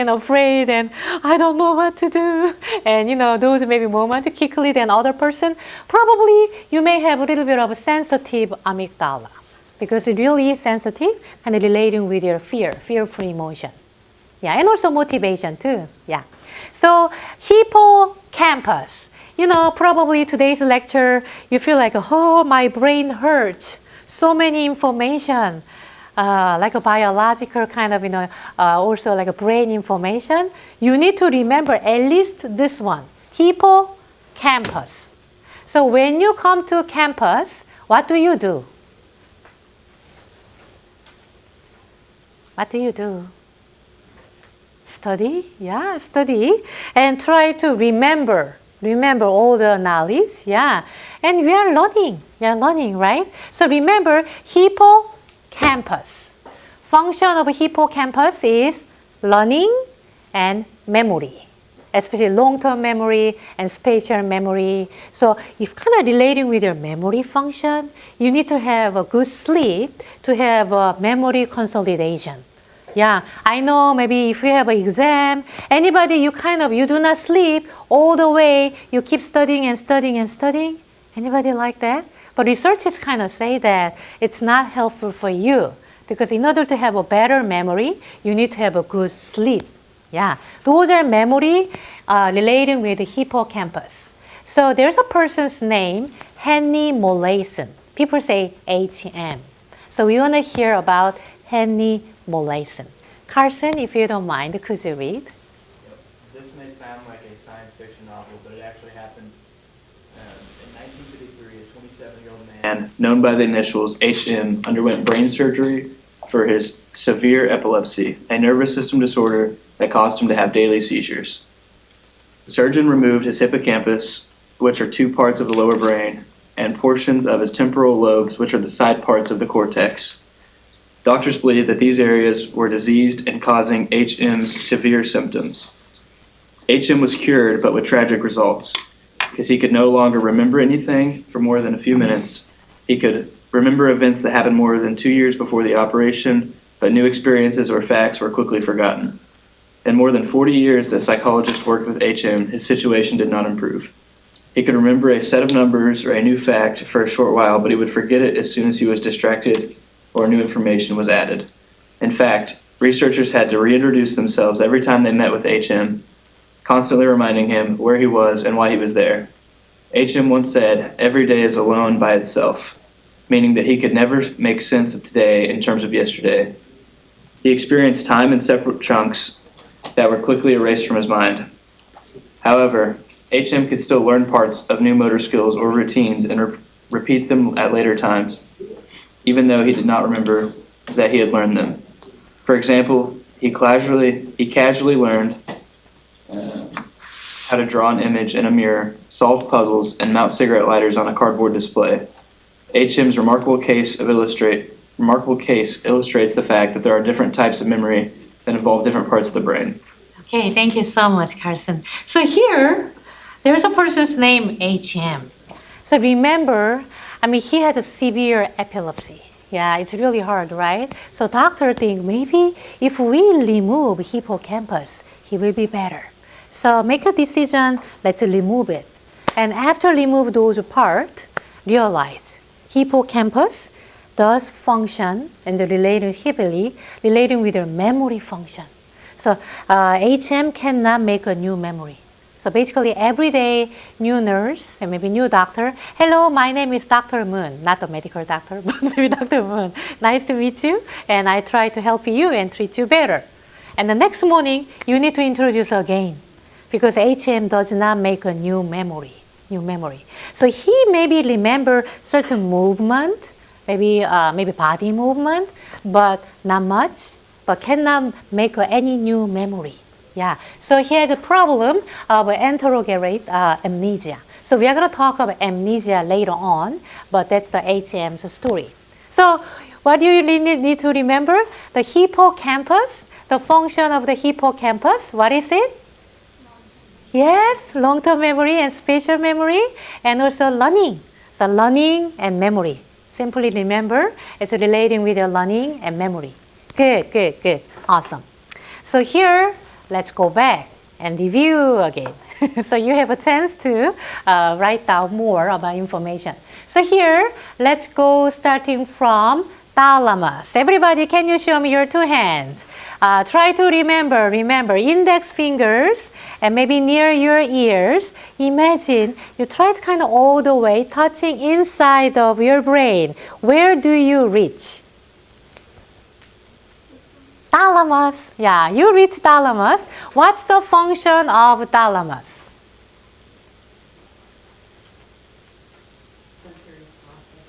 and afraid, and I don't know what to do, and those maybe moments quickly than other person? Probably you may have a little bit of a sensitive amygdala, because it's really sensitive and relating with your fearful emotion. Yeah, and also motivation too. Yeah. So hippocampus. Probably today's lecture, you feel like, oh, my brain hurts. So many information, like a biological kind of, also like a brain information. You need to remember at least this one, hippocampus. So when you come to campus, what do? What do you do? Study, yeah, study, and try to remember all the knowledge, yeah. And we are learning, right? So remember, hippocampus. Function of hippocampus is learning and memory, especially long-term memory and spatial memory. So if kind of relating with your memory function, you need to have a good sleep to have a memory consolidation. Yeah, I know maybe if you have an exam, anybody you do not sleep all the way, you keep studying and studying and studying. Anybody like that? But researchers kind of say that it's not helpful for you, because in order to have a better memory, you need to have a good sleep. Yeah, those are memory relating with the hippocampus. So there's a person's name, Henry Molaison. People say HM. So we want to hear about Henry Molaison. Carson, if you don't mind, could you read? This may sound like a science fiction novel, but it actually happened in 1953. A 27-year-old man known by the initials HM underwent brain surgery for his severe epilepsy, a nervous system disorder that caused him to have daily seizures. The surgeon removed his hippocampus, which are two parts of the lower brain, and portions of his temporal lobes, which are the side parts of the cortex. Doctors believe that these areas were diseased and causing HM's severe symptoms. HM was cured, but with tragic results, because he could no longer remember anything for more than a few minutes. He could remember events that happened more than 2 years before the operation, but new experiences or facts were quickly forgotten. In more than 40 years that psychologists worked with HM, his situation did not improve. He could remember a set of numbers or a new fact for a short while, but he would forget it as soon as he was distracted or new information was added. In fact, researchers had to reintroduce themselves every time they met with HM, constantly reminding him where he was and why he was there. HM once said, "Every day is alone by itself," meaning that he could never make sense of today in terms of yesterday. He experienced time in separate chunks that were quickly erased from his mind. However, HM could still learn parts of new motor skills or routines and repeat them at later times, even though he did not remember that he had learned them. For example, he casually learned how to draw an image in a mirror, solve puzzles, and mount cigarette lighters on a cardboard display. HM's remarkable case illustrates the fact that there are different types of memory that involve different parts of the brain. Okay, thank you so much, Carson. So here, there's a person's name, HM. So remember, he had a severe epilepsy. Yeah, it's really hard, right? So doctor think maybe if we remove hippocampus, he will be better. So make a decision, let's remove it. And after remove those parts, realize hippocampus does function and relating heavily, relating with their memory function. So HM cannot make a new memory. So basically every day, new nurse and maybe new doctor, "Hello, my name is Dr. Moon," not the medical doctor, but maybe Dr. Moon. "Nice to meet you, and I try to help you and treat you better." And the next morning, you need to introduce again, because HM does not make a new memory. So he maybe remember certain movement, maybe body movement, but not much, but cannot make any new memory. Yeah, so he has a problem of anterograde amnesia. So we are going to talk about amnesia later on, but that's the HM's story. So what do you need to remember? The hippocampus, the function of the hippocampus, what is it? Yes, long-term memory and spatial memory, and also learning. So learning and memory. Simply remember, it's relating with your learning and memory. Good, good, good. Awesome. So here, let's go back and review again. So you have a chance to write down more about information. So here, let's go starting from thalamus. Everybody, can you show me your two hands? Try to remember index fingers and maybe near your ears. Imagine you try to kind of all the way touching inside of your brain. Where do you reach? Thalamus. Yeah, you reach thalamus. What's the function of thalamus?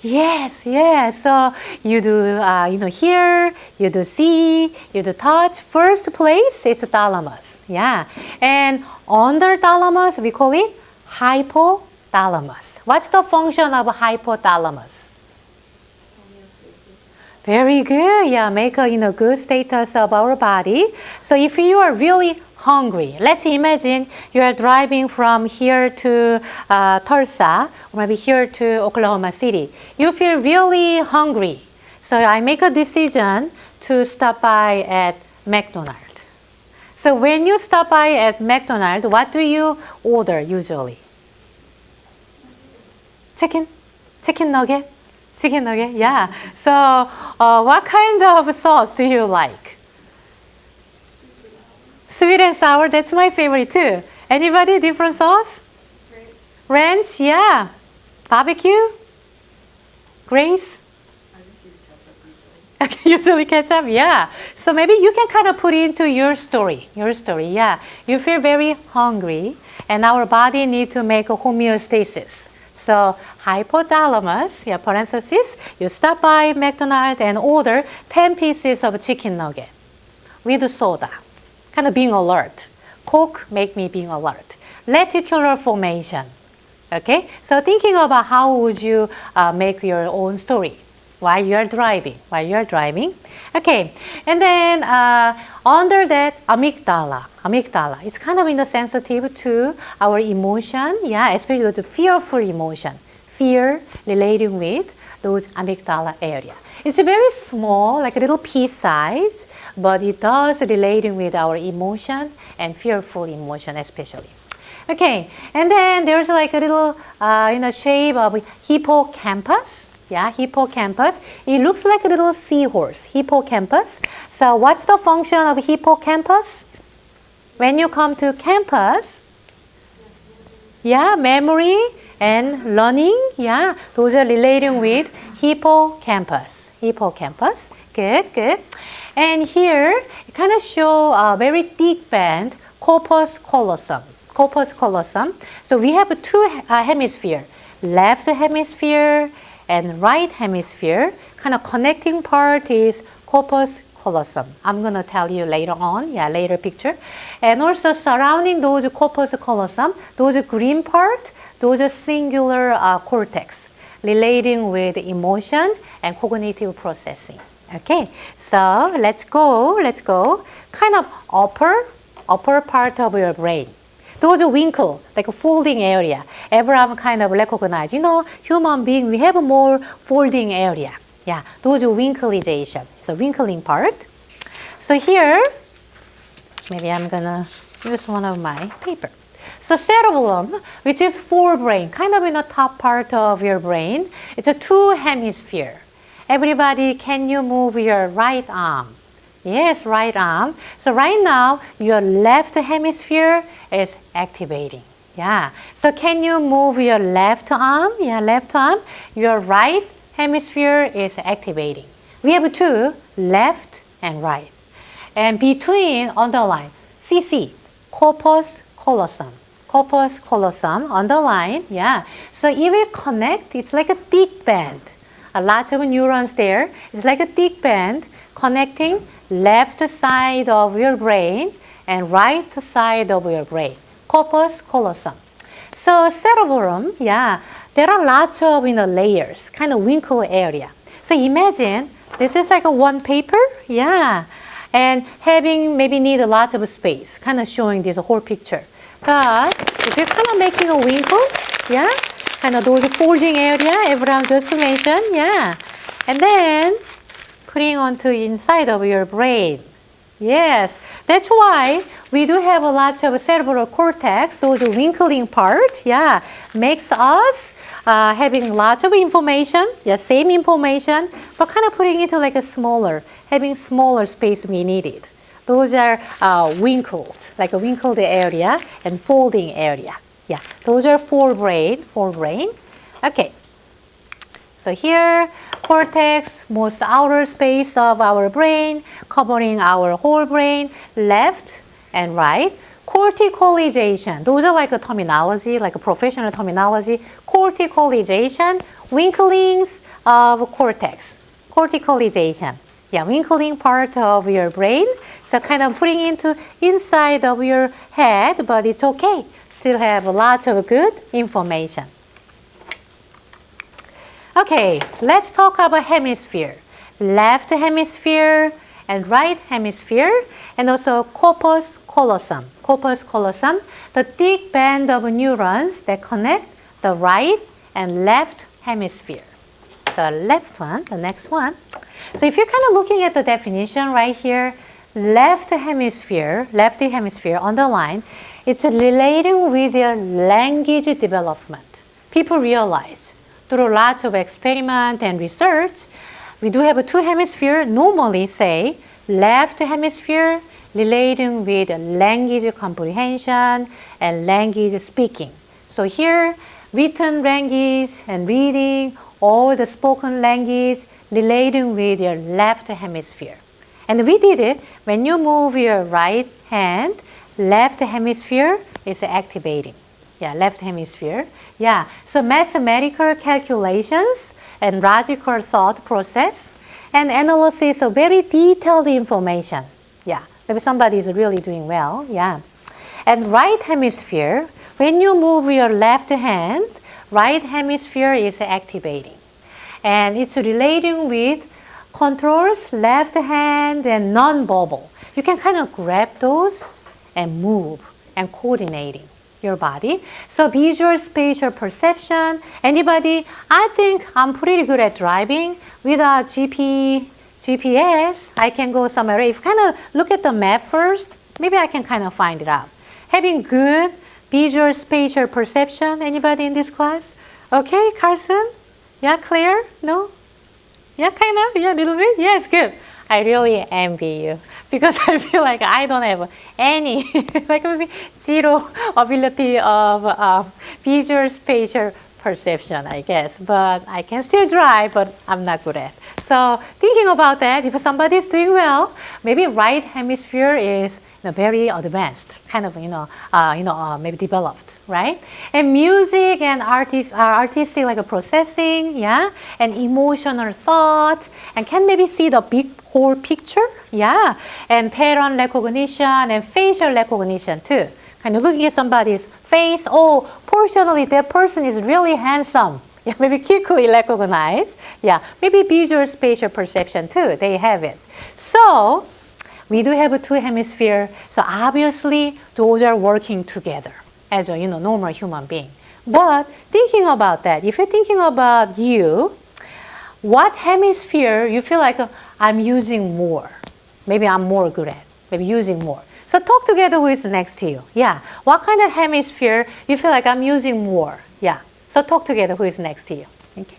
Yes, yes. So you do, hear, you do see, you do touch. First place is the thalamus. Yeah. And under thalamus, we call it hypothalamus. What's the function of hypothalamus? Very good. Yeah, make a good status of our body. So if you are really hungry, let's imagine you are driving from here to Tulsa, or maybe here to Oklahoma City. You feel really hungry. So I make a decision to stop by at McDonald's. So when you stop by at McDonald's, what do you order usually? Chicken nugget. Chicken nugget, yeah. So what kind of sauce do you like? Sweet and sour, that's my favorite too. Anybody different sauce? Ranch, yeah. Barbecue? Grace? Okay, usually ketchup, yeah. So maybe you can kind of put into your story, yeah. You feel very hungry and our body needs to make a homeostasis. So hypothalamus, yeah, parenthesis, you stop by McDonald's and order 10 pieces of chicken nugget with soda, kind of being alert. Coke make me being alert. Reticular formation, okay? So thinking about how would you make your own story while you're driving, Okay, and then under that, amygdala, it's kind of sensitive to our emotion, yeah, especially the fearful emotion, fear relating with those amygdala area. It's very small, like a little pea size, but it does relating with our emotion and fearful emotion especially. Okay, and then there's like a little, shape of hippocampus. Yeah, hippocampus. It looks like a little seahorse, hippocampus. So what's the function of hippocampus? When you come to campus, yeah, memory and learning, yeah, those are relating with hippocampus. Hippocampus, good, good. And here, it kind of show a very thick band, corpus callosum. Corpus callosum. So we have two hemisphere, left hemisphere and right hemisphere. Kind of connecting part is corpus callosum. I'm going to tell you later on, yeah, later picture. And also surrounding those corpus callosum, those green part, those are singular cortex relating with emotion and cognitive processing. Okay, so let's go. Kind of upper part of your brain. Those winkle, like a folding area. Everyone kind of recognize, human being, we have a more folding area. Yeah, those winkleization. It's a winkling part. So here, maybe I'm gonna use one of my paper. So cerebellum, which is forebrain, kind of in the top part of your brain. It's a two hemisphere. Everybody, can you move your right arm? Yes, right arm. So right now, your left hemisphere is activating. Yeah. So can you move your left arm? Yeah, left arm. Your right hemisphere is activating. We have two, left and right. And between, underline, CC, corpus callosum. Corpus callosum, underline, yeah. So it will connect, it's like a thick band. A lot of neurons there. It's like a thick band connecting left side of your brain and right side of your brain. Corpus callosum. So cerebellum, yeah, there are lots of layers, kind of wrinkle area. So imagine this is like a one paper, yeah, and having maybe need a lot of space, kind of showing this whole picture. But if you're kind of making a wrinkle, yeah, kind of those folding area, Abraham just mentioned, yeah, and then putting onto inside of your brain. Yes, that's why we do have a lot of cerebral cortex, those wrinkling part, yeah, makes us having lots of information, yeah, same information, but kind of putting it like a smaller, having smaller space we needed. Those are wrinkled, like a wrinkled area and folding area. Yeah, those are forebrain. Okay. So here, cortex, most outer space of our brain, covering our whole brain, left and right. Corticalization, those are like a terminology, like a professional terminology. Corticalization, wrinklings of cortex. Corticalization, yeah, wrinkling part of your brain. So kind of putting into inside of your head, but it's okay. Still have a lot of good information. Okay, let's talk about hemisphere. Left hemisphere and right hemisphere, and also corpus callosum. Corpus callosum, the thick band of neurons that connect the right and left hemisphere. So left one, the next one. So if you're kind of looking at the definition right here, left hemisphere underline, it's relating with your language development. People realize through lots of experiment and research, we do have two hemispheres. Normally say left hemisphere relating with language comprehension and language speaking. So here, written language and reading, all the spoken language relating with your left hemisphere. And we did it when you move your right hand, left hemisphere is activating. Yeah, left hemisphere. Yeah, so mathematical calculations and logical thought process and analysis of very detailed information. Yeah, maybe somebody is really doing well. Yeah. And right hemisphere, when you move your left hand, right hemisphere is activating. And it's relating with controls left hand and non-verbal. You can kind of grab those and move and coordinating your body. So visual spatial perception. Anybody? I think I'm pretty good at driving without GPS. I can go somewhere. If kind of look at the map first, maybe I can kind of find it out. Having good visual spatial perception. Anybody in this class? Okay, Carson? Yeah, Claire? No? Yeah, kind of? Yeah, a little bit? Yes, good. I really envy you because I feel like I don't have any, like maybe zero ability of visual spatial perception, I guess. But I can still drive, but I'm not good at. So thinking about that, if somebody is doing well, maybe right hemisphere is very advanced, kind of maybe developed, right? And music and artistic like a processing, yeah, and emotional thought, and can maybe see the big whole picture, yeah, and pattern recognition and facial recognition too. Kind of looking at somebody's face, oh, fortunately that person is really handsome. Yeah, maybe quickly recognize. Yeah, maybe visual spatial perception too. They have it. So we do have two hemispheres. So obviously those are working together as a normal human being. But thinking about that, if you're thinking about you, what hemisphere you feel like I'm using more? Maybe I'm more good at. Maybe using more. So talk together who is next to you. Yeah. What kind of hemisphere you feel like I'm using more? Yeah. So talk together who is next to you. Okay.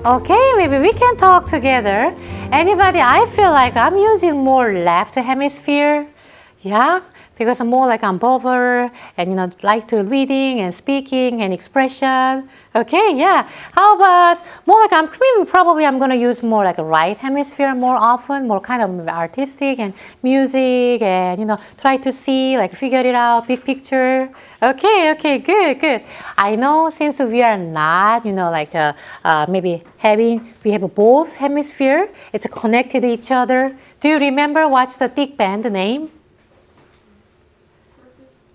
Okay, maybe we can talk together. Anybody, I feel like I'm using more left hemisphere. Yeah, because I'm more like I'm bothered and like to reading and speaking and expression. Okay, yeah. How about more like probably I'm gonna use more like a right hemisphere more often, more kind of artistic and music and try to see, like figure it out, big picture. Okay, good. I know since we are not, maybe we have both hemisphere, it's connected to each other. Do you remember what's the thick band name?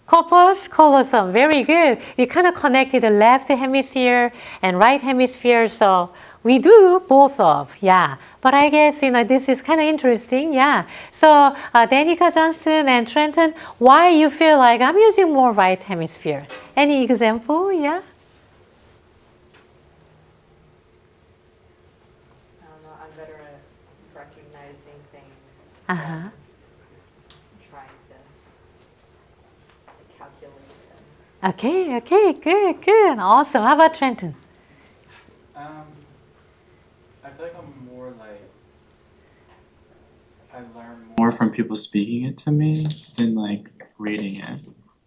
Corpus callosum, very good. We kind of connected the left hemisphere and right hemisphere, so we do both of, yeah. But I guess, this is kind of interesting, yeah. So, Danica Johnston and Trenton, why you feel like I'm using more right hemisphere? Any example, yeah? I don't know, I'm better at recognizing things. Uh-huh. Trying to calculate them. Okay, good. Awesome. How about Trenton? I feel like I'm more like I learn more from people speaking it to me than like reading it.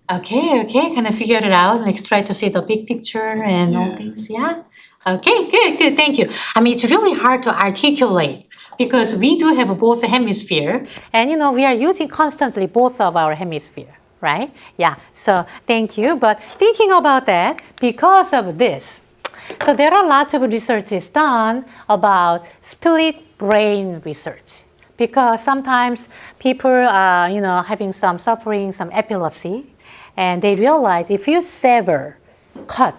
Okay, kind of figure it out. Let's try to see the big picture and all things, yeah? Okay, good, thank you. I mean, it's really hard to articulate because we do have both hemisphere and we are using constantly both of our hemisphere, right? Yeah, so thank you. But thinking about that, because of this, so there are lots of researches done about split brain research because sometimes people are, having some suffering, some epilepsy, and they realize if you cut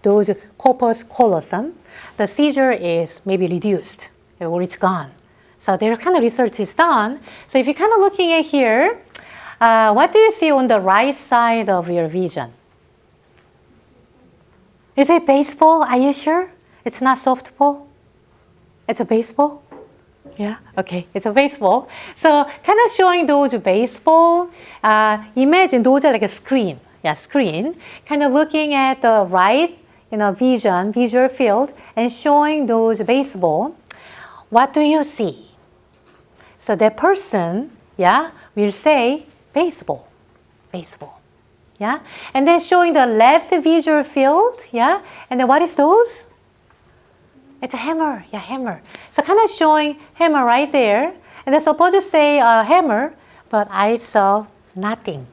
those corpus callosum, the seizure is maybe reduced or it's gone. So there kind of research is done. So if you're kind of looking at here, what do you see on the right side of your vision? Is it baseball? Are you sure? It's not softball? It's a baseball? Yeah, okay, it's a baseball. So kind of showing those baseball, imagine those are like a screen. Yeah, screen. Kind of looking at the right, visual field and showing those baseball. What do you see? So that person, will say baseball. Yeah, and then showing the left visual field, and then what is those? It's a hammer, hammer. So kind of showing hammer right there, and then supposed to say hammer, but I saw nothing.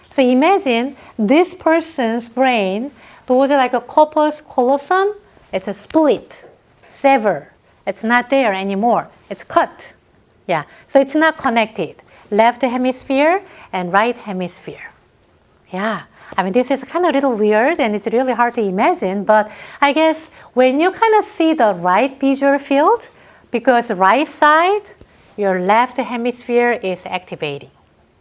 So imagine this person's brain, those are like a corpus callosum, it's a split, sever. It's not there anymore, it's cut. Yeah, so it's not connected. Left hemisphere and right hemisphere. Yeah, I mean, this is kind of a little weird and it's really hard to imagine, but I guess when you kind of see the right visual field, because right side, your left hemisphere is activating.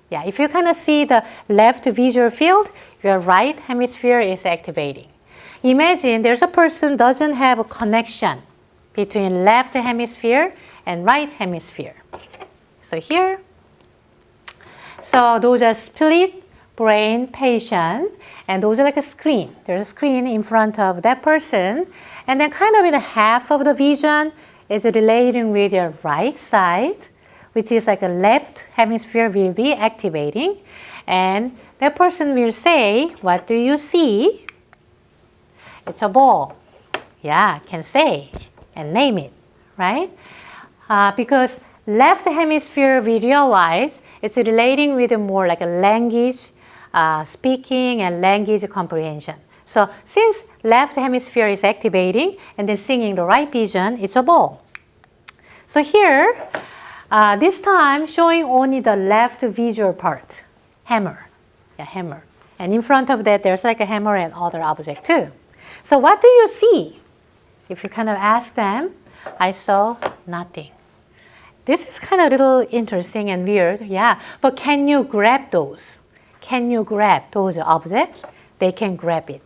Yeah, if you kind of see the left visual field, your right hemisphere is activating. Imagine there's a person doesn't have a connection between left hemisphere and right hemisphere. So here, so those are split brain patient, and those are like a screen. There's a screen in front of that person, and then kind of in the half of the vision is relating with your right side, which is like a left hemisphere will be activating, and that person will say, what do you see? It's a ball. Yeah, can say and name it, right? Because left hemisphere we realize it's relating with more like a language, speaking and language comprehension. So since left hemisphere is activating and then singing the right vision, it's a ball. So here, this time showing only the left visual part, hammer. Yeah, hammer. And in front of that, there's like a hammer and other object too. So what do you see? If you kind of ask them, I saw nothing. This is kind of a little interesting and weird, yeah. But can you grab those? Can you grab those objects? They can grab it.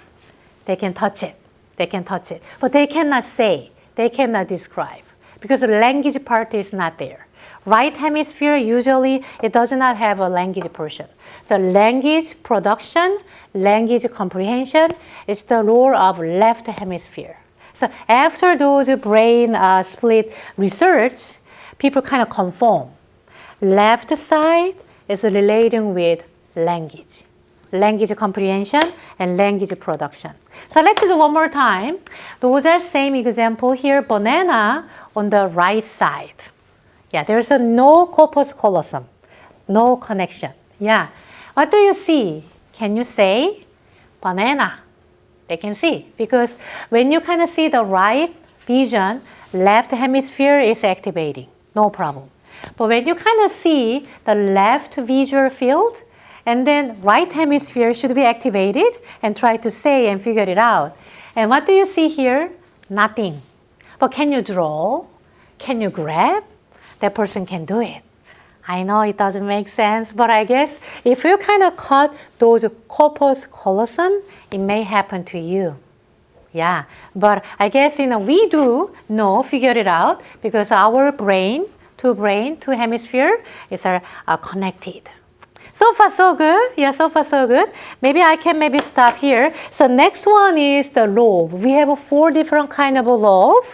They can touch it. They can touch it. But they cannot say. They cannot describe. Because the language part is not there. Right hemisphere, usually, it does not have a language portion. The language production, language comprehension is the role of left hemisphere. So after those brain split research, people kind of conform. Left side is relating with language comprehension and language production. So let's do one more time. Those are same example here. Banana on the right side. Yeah, there's no corpus callosum, no connection. Yeah, what do you see? Can you say banana? They can see because when you kind of see the right vision, left hemisphere is activating, no problem. But when you kind of see the left visual field, and then right hemisphere should be activated and try to say and figure it out. And what do you see here? Nothing. But can you draw? Can you grab? That person can do it. I know it doesn't make sense, but I guess if you kind of cut those corpus callosum, it may happen to you. Yeah, but I guess, we do know, figure it out, because our brain, two hemisphere is connected. So far, so good. Yeah, so far, so good. Maybe I can stop here. So next one is the lobe. We have 4 different kind of lobe.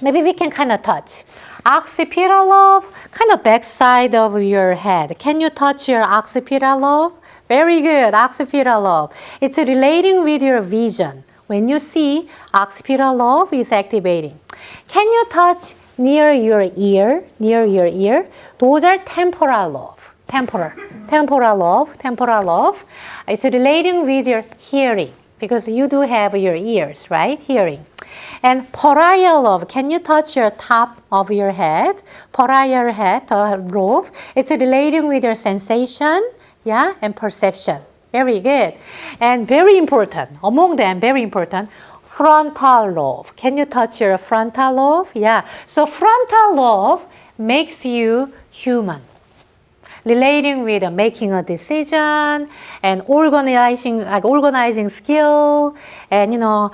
Maybe we can kind of touch. Occipital lobe, kind of back side of your head. Can you touch your occipital lobe? Very good, occipital lobe. It's relating with your vision. When you see, occipital lobe is activating. Can you touch near your ear? Those are temporal lobe. Temporal lobe. It's relating with your hearing because you do have your ears, right? Hearing. And parietal lobe, can you touch your top of your head? Parietal head, the lobe. It's relating with your sensation, yeah, and perception. Very good. And very important, among them, very important, frontal lobe. Can you touch your frontal lobe? Yeah. So frontal lobe makes you human. Relating with making a decision and organizing skill and all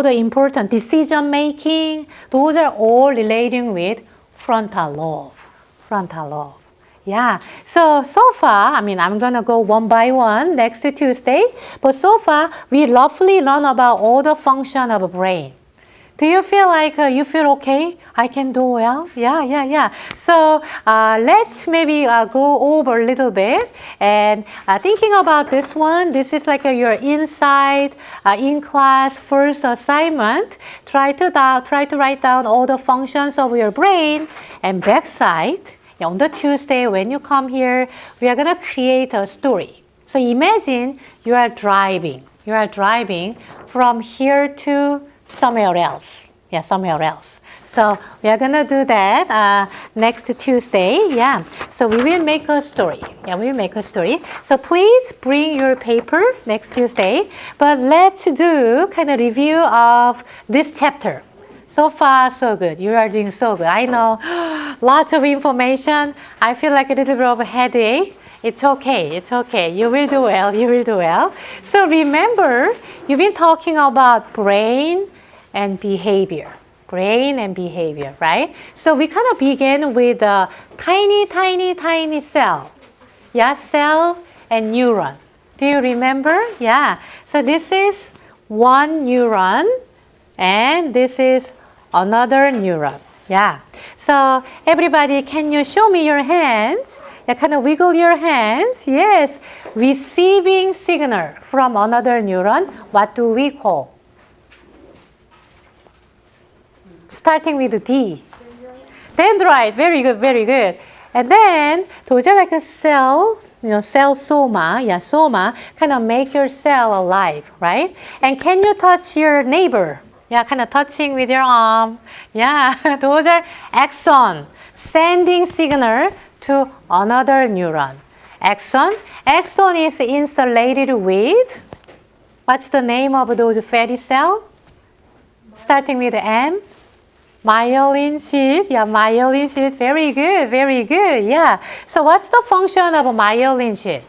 the important decision making. Those are all relating with frontal lobe. Yeah. So far, I'm gonna go one by one next Tuesday. But so far, we roughly learn about all the function of a brain. Do you feel like you feel okay? I can do well? Yeah. So let's maybe go over a little bit and thinking about this one. This is like your inside in class first assignment. Try to write down all the functions of your brain and backside. On the Tuesday when you come here, we are gonna create a story. So imagine you are driving from here to somewhere else. Yeah, somewhere else. So we are gonna do that next Tuesday. Yeah. So we will make a story. So please bring your paper next Tuesday. But let's do kind of review of this chapter. So far, so good. You are doing so good. I know lots of information. I feel like a little bit of a headache. It's okay. You will do well. So remember, you've been talking about brain and behavior, right? So we kind of begin with a tiny cell. Yeah, cell and neuron. Do you remember? Yeah. So this is one neuron and this is another neuron. Yeah. So everybody, can you show me your hands? Yeah, kind of wiggle your hands. Yes. Receiving signal from another neuron. What do we call? Starting with D. Dendrite. Very good. And then those are like a cell, cell soma. Yeah, soma kind of make your cell alive, right? And can you touch your neighbor? Yeah, kind of touching with your arm. Yeah, those are axon, sending signal to another neuron. Axon is insulated with, what's the name of those fatty cell? Starting with M. Myelin sheath. Yeah, myelin sheath. Very good. Yeah. So what's the function of a myelin sheath?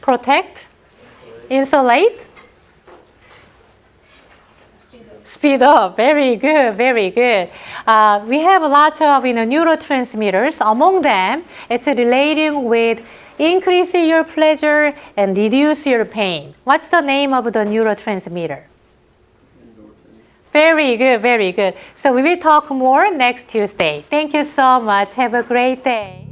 Protect? Insulate? Speed up. Very good. We have lots of neurotransmitters. Among them, it's relating with increase your pleasure and reduce your pain. What's the name of the neurotransmitter? Very good, very good. So we will talk more next Tuesday. Thank you so much. Have a great day.